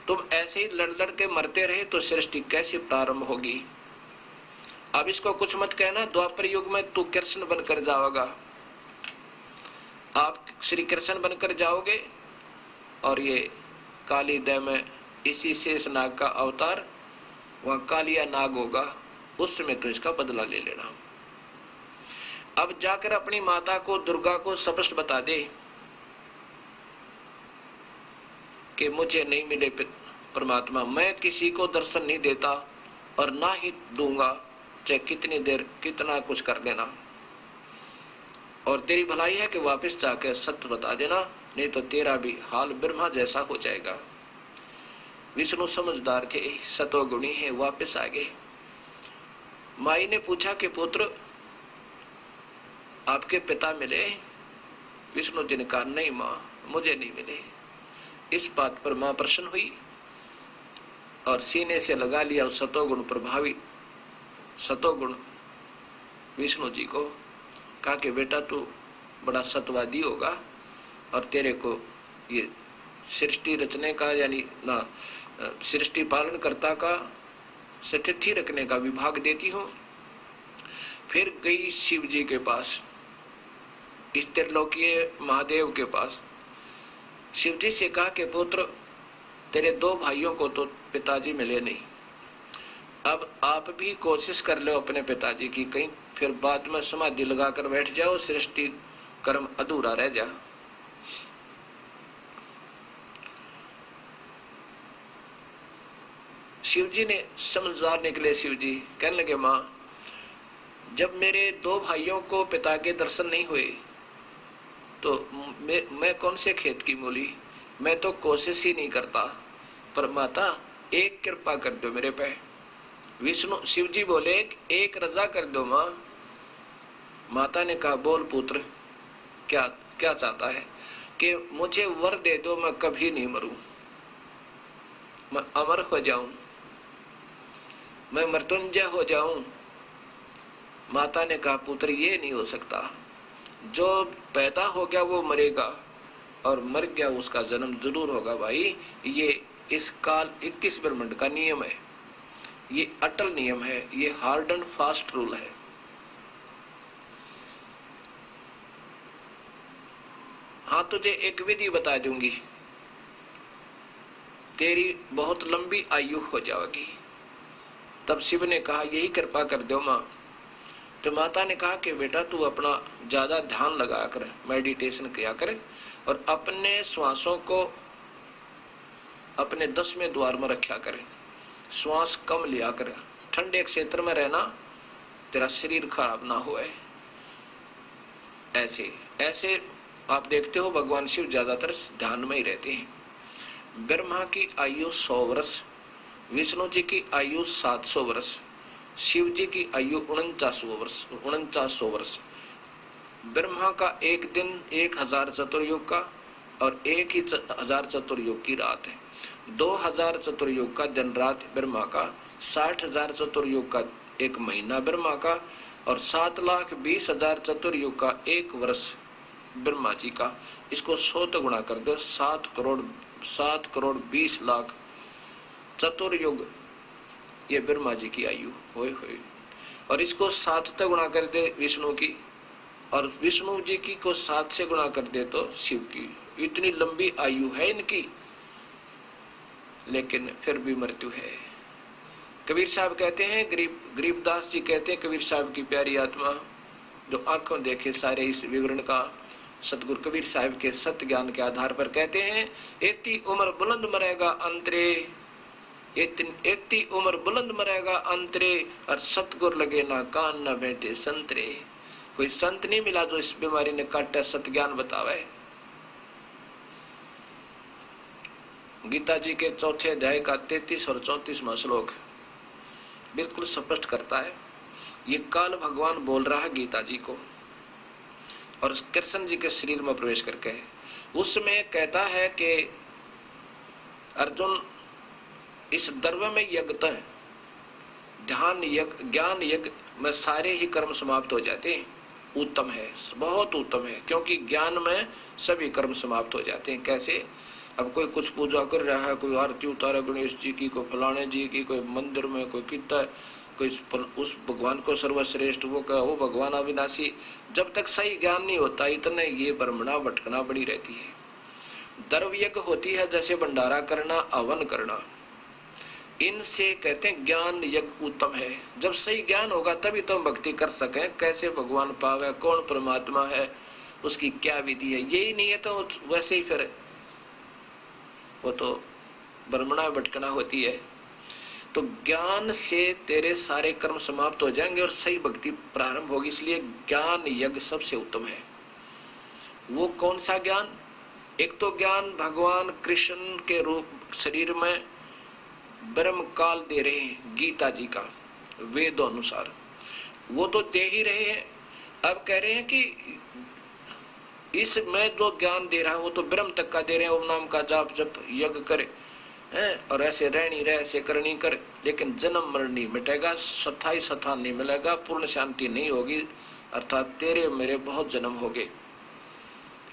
तुम ऐसे ही लड़ लड़ के मरते रहे तो सृष्टि कैसे प्रारंभ होगी। अब इसको कुछ मत कहना, द्वापर युग में तू कृष्ण बनकर जाओगा, आप श्री कृष्ण बनकर जाओगे और ये काली दय में इसी शेष नाग का अवतार वहां कालिया नाग होगा, उस समय तो इसका बदला ले लेना। अब जाकर अपनी माता को, दुर्गा को स्पष्ट बता दे कि मुझे नहीं मिले परमात्मा, मैं किसी को दर्शन नहीं देता और ना ही दूंगा, चाहे कितनी देर कितना कुछ कर लेना। और तेरी भलाई है कि वापस जाकर सत्य बता देना, नहीं तो तेरा भी हाल ब्रह्मा जैसा हो जाएगा। विष्णु समझदार थे, सतोगुणी है, वापस आ गए। माई ने पूछा कि पुत्र आपके पिता मिले? विष्णु जी ने कहा नहीं माँ, मुझे नहीं मिले। इस बात पर मां प्रसन्न हुई और सीने से लगा लिया उस सतोगुण प्रभावी सतोगुण विष्णु जी को। कहा कि बेटा तू बड़ा सतवादी होगा और तेरे को ये सृष्टि रचने का यानी ना सृष्टि पालन कर्ता का स्थिति रखने का विभाग देती हूं। फिर गई शिव जी के पास, इस त्रिलोकीय महादेव के पास। शिव जी से कहा कि पुत्र तेरे दो भाइयों को तो पिताजी मिले नहीं, अब आप भी कोशिश कर लो अपने पिताजी की, कहीं फिर बाद में समाधि लगाकर बैठ जाओ, सृष्टि कर्म अधूरा रह जा। शिव जी ने समझदार निकले। शिव जी कहने लगे मां, जब मेरे दो भाइयों को पिता के दर्शन नहीं हुए तो मैं कौन से खेत की मूली, मैं तो कोशिश ही नहीं करता, पर माता एक कृपा कर दो मेरे पे। विष्णु शिव जी बोले एक रजा कर दो मां। माता ने कहा बोल पुत्र, क्या क्या चाहता है? कि मुझे वर दे दो, मैं कभी नहीं मरूं, मैं अमर हो जाऊं, मैं मृत्युंजय हो जाऊं। माता ने कहा पुत्र ये नहीं हो सकता, जो पैदा हो गया वो मरेगा और मर गया उसका जन्म जरूर होगा भाई। ये इस काल 21 ब्रह्मांड का नियम है, ये अटल नियम है, ये हार्ड एंड फास्ट रूल है। हाँ तुझे एक विधि बता दूंगी, तेरी बहुत लंबी आयु हो जाएगी। तब शिव ने कहा यही कृपा कर दो मां। तो माता ने कहा कि बेटा तू अपना ज्यादा ध्यान लगा कर मेडिटेशन किया कर और अपने श्वासों को अपने 10वें द्वार में रखा कर, श्वास कम लिया कर, ठंडे क्षेत्र में रहना, तेरा शरीर खराब ना होए। ऐसे ऐसे आप देखते हो भगवान शिव ज्यादातर ध्यान में ही रहते हैं। ब्रह्मा की आयु 100 वर्ष, विष्णु जी की आयु 700 वर्ष, शिव जी की आयु 4900 वर्ष। ब्रह्मा का एक दिन 1000 चतुर्युग का और 1000 चतुर्युग की रात है। 2000 चतुर्युग का दिन रात ब्रह्मा का, 60,000 चतुर्युग का एक महीना ब्रह्मा का और 7,20,000 चतुर्युग का एक वर्ष ब्रह्मा जी का। इसको 100 गुणा कर दो, 7 करोड़ 20 लाख चतुर्युग ये ब्रह्मा जी की आयु होए। और इसको 7 से गुणा कर दे विष्णु की, और विष्णु जी की को 7 से गुणा कर दे तो शिव की। इतनी लंबी आयु है इनकी, लेकिन फिर भी मृत्यु है। कबीर साहब कहते हैं, गरीबदास जी कहते हैं, कबीर साहब की प्यारी आत्मा जो आंखों देखे सारे इस विवरण का सतगुरु कबीर साहब के सत्य ज्ञान के आधार पर कहते हैं, इतनी उम्र बुलंद मरेगा अंतरे, इतनी उम्र बुलंद मरेगा अंतरे, और सतगुर लगे ना कान ना बैठे संतरे। कोई संत नहीं मिला जो इस बीमारी ने काटा सत्य ज्ञान बतावे। गीता जी के 4थे अध्याय का 33 और 34वां श्लोक बिल्कुल स्पष्ट करता है। ये काल भगवान बोल रहा है गीता जी को और कृष्ण जी के शरीर में प्रवेश करके। उसमें कहता है कि अर्जुन इस द्रव्य में यज्ञ, ध्यान यज्ञ, ज्ञान यज्ञ में सारे ही कर्म समाप्त हो जाते हैं। उत्तम है, बहुत उत्तम है, क्योंकि ज्ञान में सभी कर्म समाप्त हो जाते हैं। कैसे? अब कोई कुछ पूजा कर रहा है, कोई आरती उतारे गणेश जी की, कोई फलाने जी की, कोई मंदिर में कोई कीता है, कोई उस भगवान को सर्वश्रेष्ठ वो कहा, वो भगवान अविनाशी। जब तक सही ज्ञान नहीं होता इतने ये भ्रमणा भटकना बड़ी रहती है। द्रव्य यज्ञ होती है जैसे भंडारा करना, हवन करना, इनसे कहते हैं ज्ञान यज्ञ उत्तम है। जब सही ज्ञान होगा तभी तो हम भक्ति कर सकें, कैसे भगवान पावे, कौन परमात्मा है, उसकी क्या विधि है। यही नहीं है तो वैसे ही फिर वो तो भ्रमणा भटकना होती है। तो ज्ञान से तेरे सारे कर्म समाप्त हो जाएंगे और सही भक्ति प्रारंभ होगी। इसलिए ज्ञान यज्ञ सबसे उत्तम है। वो कौन सा ज्ञान? एक तो ज्ञान भगवान कृष्ण के रूप शरीर में ब्रह्म काल दे रहे हैं, गीता जी का वेदों अनुसार वो तो दे ही रहे हैं। अब कह रहे हैं कि इसमें जो ज्ञान दे रहा है वो तो ब्रह्म तक का दे रहे हैं, ओम नाम का जाप जप यज्ञ करे और ऐसे रहनी रहे, ऐसे करनी करे, लेकिन जन्म मरण नहीं मिटेगा, स्थाई स्थान नहीं मिलेगा, पूर्ण शांति नहीं होगी, अर्थात तेरे मेरे बहुत जन्म हो गए।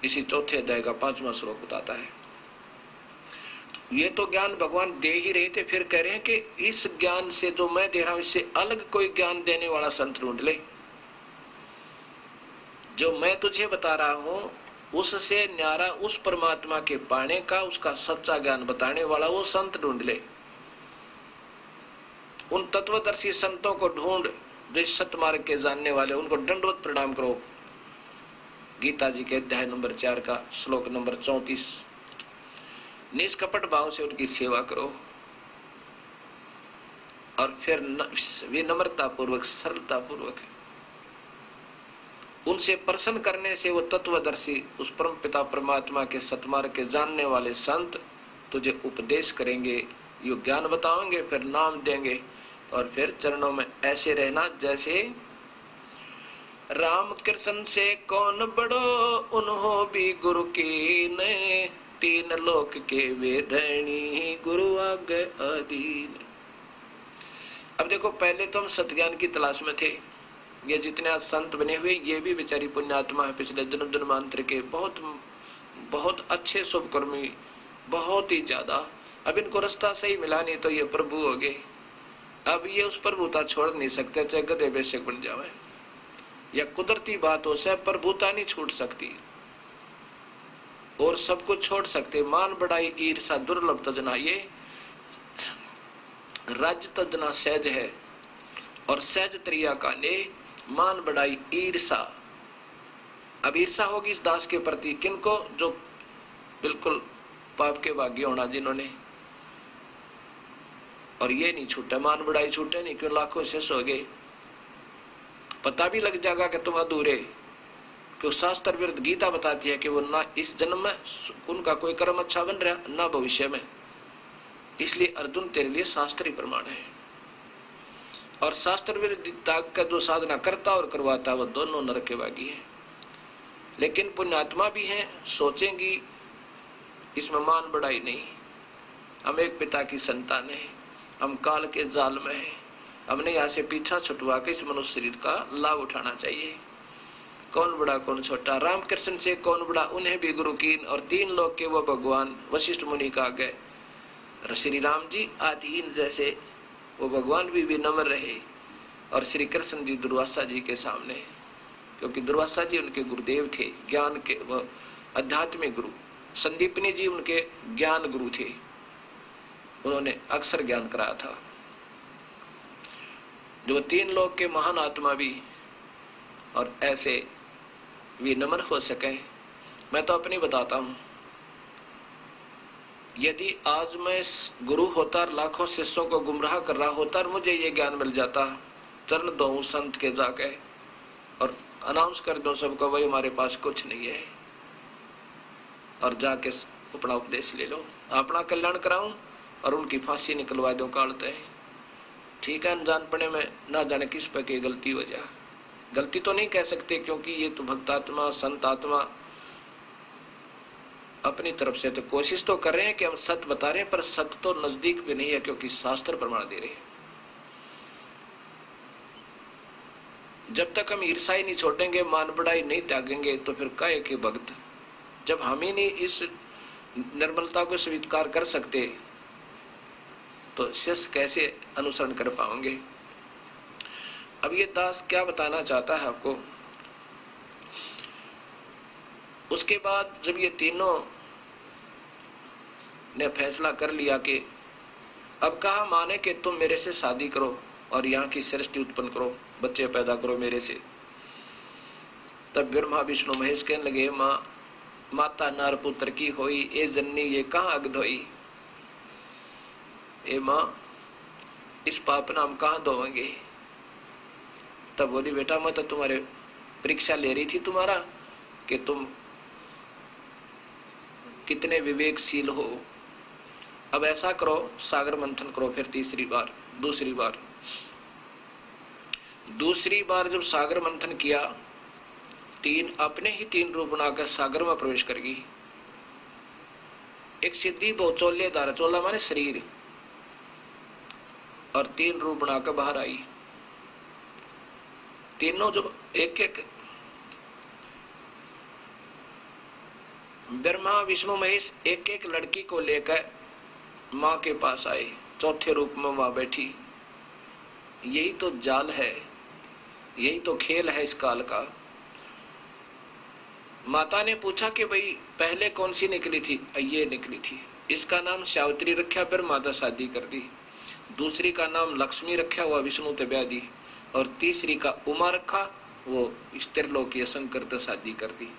इसी चौथे अध्याय का 5वां श्लोक बताता है। ये तो ज्ञान भगवान दे ही रहे थे, फिर कह रहे हैं कि इस ज्ञान से जो मैं दे रहा हूं इससे अलग कोई ज्ञान देने वाला संत ढूंढ ले। जो मैं तुझे बता रहा हूं उससे न्यारा उस परमात्मा के पाने का, उसका सच्चा ज्ञान बताने वाला वो संत ढूंढ ले। उन तत्वदर्शी संतों को ढूंढ जो सतमार्ग के जानने वाले, उनको दंडवत प्रणाम करो। गीता जी के अध्याय नंबर 4 का श्लोक नंबर 34। निष्कपट भाव से उनकी सेवा करो और फिर विनम्रता पूर्वक, सरलता पूर्वक उनसे प्रसन्न करने से वो तत्वदर्शी, उस परम पिता परमात्मा के सतमार्ग के जानने वाले संत तुझे उपदेश करेंगे, यो ज्ञान बताएंगे, फिर नाम देंगे और फिर चरणों में ऐसे रहना जैसे राम कृष्ण से कौन बड़ो उन्हों भी गुरु की ने, तीन लोक के वेदनी गुरु आगे अधीन। अब देखो पहले तो हम सतज्ञान की तलाश में थे, ये जितने आज संत बने हुए ये भी बेचारी पुण्यात्मा है, पिछले जन्म जन्मांतर के बहुत बहुत अच्छे शुभकर्मी, बहुत ही ज्यादा। अब इनको रास्ता सही मिला नहीं तो ये प्रभु हो गए। अब ये उस प्रभुता छोड़ नहीं सकते, चाहे गधे बेशक बन जावे, या कुदरती बातों से प्रभुता नहीं छूट सकती और सब कुछ छोड़ सकते। मान बढ़ाई ईर्षा दुर्लभ तजना, ये राज्य तजना सहज है और सहज त्रिया का ने मान बढ़ाई ईर्षा। अब ईर्षा होगी इस दास के प्रति, किनको? जो बिल्कुल पाप के भाग्य होना जिन्होंने, और ये नहीं छूटे, मान बढ़ाई छूटे नहीं, क्यों लाखों शेष हो गए। पता भी लग जाएगा कि तुम अधूरे, क्यों शास्त्र विरुद्ध गीता बताती है कि वो ना इस जन्म में उनका कोई कर्म अच्छा बन रहा ना भविष्य में। इसलिए अर्जुन तेरे लिए शास्त्र ही प्रमाण है, और शास्त्र विरुद्ध त्याग का जो साधना करता और करवाता वो दोनों नरक के भागी है। लेकिन पुण्यात्मा भी हैं, सोचेंगी इसमें मान बढ़ाई नहीं, हम एक पिता की संतान है, हम काल के जाल में हैं, हमने यहाँ से पीछा छुटवा के इस मनुष्य शरीर का लाभ उठाना चाहिए। कौन बड़ा कौन छोटा, राम कृष्ण से कौन बड़ा, उन्हें भी गुरु कीन, और तीन लोग के वो भगवान वशिष्ठ मुनि का गए। श्री राम जी आधीन जैसे वो भगवान भी विनम्र रहे, और श्री कृष्ण जी दुर्वासा जी के सामने, क्योंकि दुर्वासा जी उनके गुरुदेव थे, ज्ञान के वो आध्यात्मिक गुरु। संदीपनी जी उनके ज्ञान गुरु थे, उन्होंने अक्षर ज्ञान कराया था। जो तीन लोग के महान आत्मा भी और ऐसे विनम्र हो सके। मैं तो अपनी बताता हूं, यदि आज मैं गुरु होता, लाखों शिष्यों को गुमराह कर रहा होता और मुझे ये ज्ञान मिल जाता, चरण दो संत के जाके और अनाउंस कर दो सबको, भाई हमारे पास कुछ नहीं है, और जाके अपना उपदेश ले लो, अपना कल्याण कराऊं और उनकी फांसी निकलवा दो काटते हैं। ठीक है, अनजान पड़े में ना जाने किस पे की गलती हो जाए। गलती तो नहीं कह सकते, क्योंकि ये तो भक्तात्मा संत आत्मा अपनी तरफ से तो कोशिश तो कर रहे हैं कि हम सत्य बता रहे हैं, पर सत्य तो नजदीक भी नहीं है, क्योंकि शास्त्र प्रमाण दे रहे हैं। जब तक हम ईर्ष्या नहीं छोड़ेंगे, मान बढ़ाई नहीं त्यागेंगे, तो फिर काहे के भक्त। जब हम ही नहीं इस निर्मलता को स्वीकार कर सकते तो शिष्य कैसे अनुसरण कर पाओगे। अब ये दास क्या बताना चाहता है आपको। उसके बाद जब ये तीनों ने फैसला कर लिया कि अब कहा माने कि तुम मेरे से शादी करो और यहाँ की सृष्टि उत्पन्न करो, बच्चे पैदा करो मेरे से, तब ब्रह्मा विष्णु महेश कहने लगे माँ माता नार पुत्र की होई, ए जननी ये कहाँ अग धोई। ए माँ इस पाप नाम कहाँ धोएंगे। तब बोली बेटा मैं तो तुम्हारे परीक्षा ले रही थी तुम्हारा कि तुम कितने विवेकशील हो। अब ऐसा करो सागर मंथन करो। फिर दूसरी बार जब सागर मंथन किया, अपने ही तीन रूप बनाकर सागर में प्रवेश कर गई। एक सिद्धि चोलेदार, चोला माने शरीर, और तीन रूप बनाकर बाहर आई। तीनों जब एक एक ब्रह्मा विष्णु महेश एक एक लड़की को लेकर माँ के पास आए, चौथे रूप में माँ बैठी। यही तो जाल है, यही तो खेल है इस काल का। माता ने पूछा कि भाई पहले कौन सी निकली थी। ये निकली थी, इसका नाम सावित्री रखा, फिर माता शादी कर दी। दूसरी का नाम लक्ष्मी रखा, हुआ विष्णु ते ब्याह दी। और तीसरी का उमा रखा, वो त्रिलोकीय शंकर ते शादी कर दी।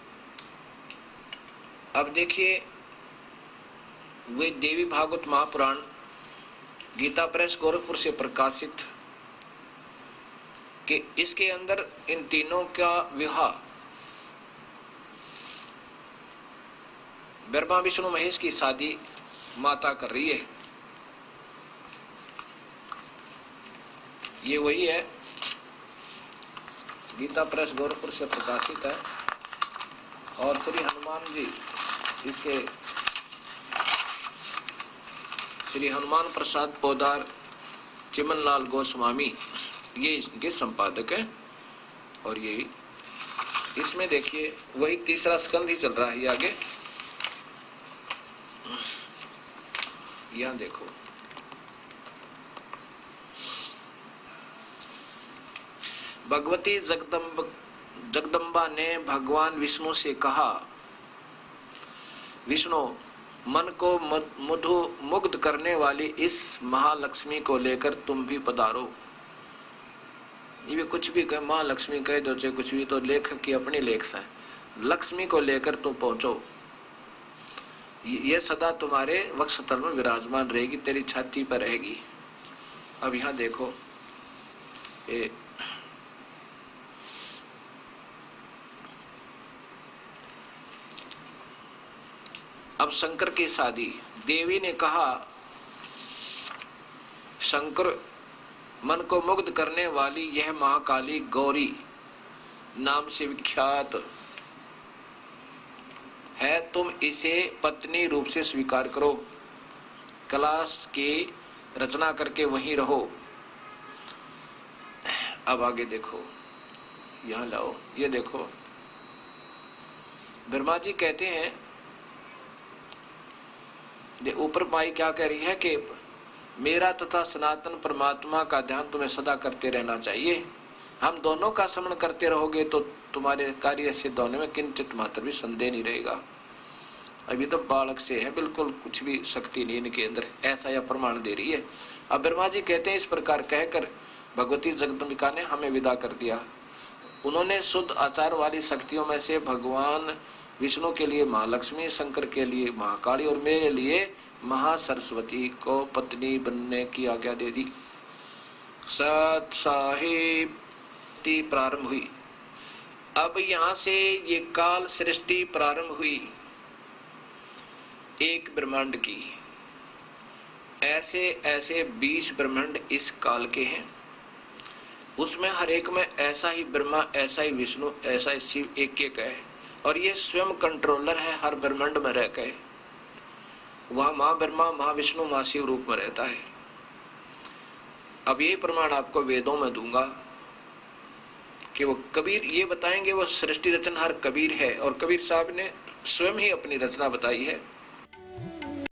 अब देखिए वे देवी भागवत महापुराण गीता प्रेस गोरखपुर से प्रकाशित कि इसके अंदर इन तीनों का विवाह ब्रह्मा विष्णु महेश की शादी माता कर रही है। ये वही है, गीता प्रेस गोरखपुर से प्रकाशित है। और श्री हनुमान जी, इसके श्री हनुमान प्रसाद पोदार चिमनलाल गोस्वामी ये इनके संपादक हैं। और ये इसमें देखिए वही तीसरा स्कंद ही चल रहा है। आगे यहां देखो, भगवती जगदम्बा ने भगवान विष्णु से कहा, विष्णु मन को मुग्ध करने वाली इस महालक्ष्मी को लेकर तुम भी पधारो। ये भी कुछ भी कहे, माँ लक्ष्मी कह दो चाहे कुछ भी, तो लेखक की अपनी लेख है। लक्ष्मी को लेकर तुम पहुंचो, ये सदा तुम्हारे वक्षस्थल में विराजमान रहेगी, तेरी छाती पर रहेगी। अब यहाँ देखो अब शंकर की शादी। देवी ने कहा, शंकर मन को मुग्ध करने वाली यह महाकाली गौरी नाम से विख्यात है, तुम इसे पत्नी रूप से स्वीकार करो, कलाश की रचना करके वहीं रहो। अब आगे देखो, यहां लाओ, ये देखो ब्रह्मा जी कहते हैं, ऊपर माई क्या कह रही है कि मेरा तथा सनातन परमात्मा का ध्यान तुम्हें सदा करते रहना चाहिए। हम दोनों का स्मरण करते रहोगे तो तुम्हारे कार्य सिद्ध होने में किंचित मात्र भी संदेह नहीं रहेगा। अभी तो बालक से है, बिल्कुल कुछ भी शक्ति नहीं इनके अंदर, ऐसा यह प्रमाण दे रही है। अब ब्रह्मा जी कहते हैं, इस प्रकार कहकर भगवती जगदम्बिका ने हमें विदा कर दिया। उन्होंने शुद्ध आचार वाली शक्तियों में से भगवान विष्णु के लिए महालक्ष्मी, शंकर के लिए महाकाली और मेरे लिए महासरस्वती को पत्नी बनने की आज्ञा दे दी। सत साहिबी प्रारंभ हुई। अब यहां से ये काल सृष्टि प्रारंभ हुई एक ब्रह्मांड की। ऐसे ऐसे 20 ब्रह्मांड इस काल के हैं, उसमें हर एक में ऐसा ही ब्रह्मा, ऐसा ही विष्णु, ऐसा ही शिव एक एक है। और ये स्वयं कंट्रोलर है, हर ब्रह्मांड में रह गए। वहां मां ब्रह्मा, महाविष्णु, महाशिव रूप में रहता है। अब यही प्रमाण आपको वेदों में दूंगा कि वो कबीर ये बताएंगे, वो सृष्टि रचनहार कबीर है और कबीर साहब ने स्वयं ही अपनी रचना बताई है।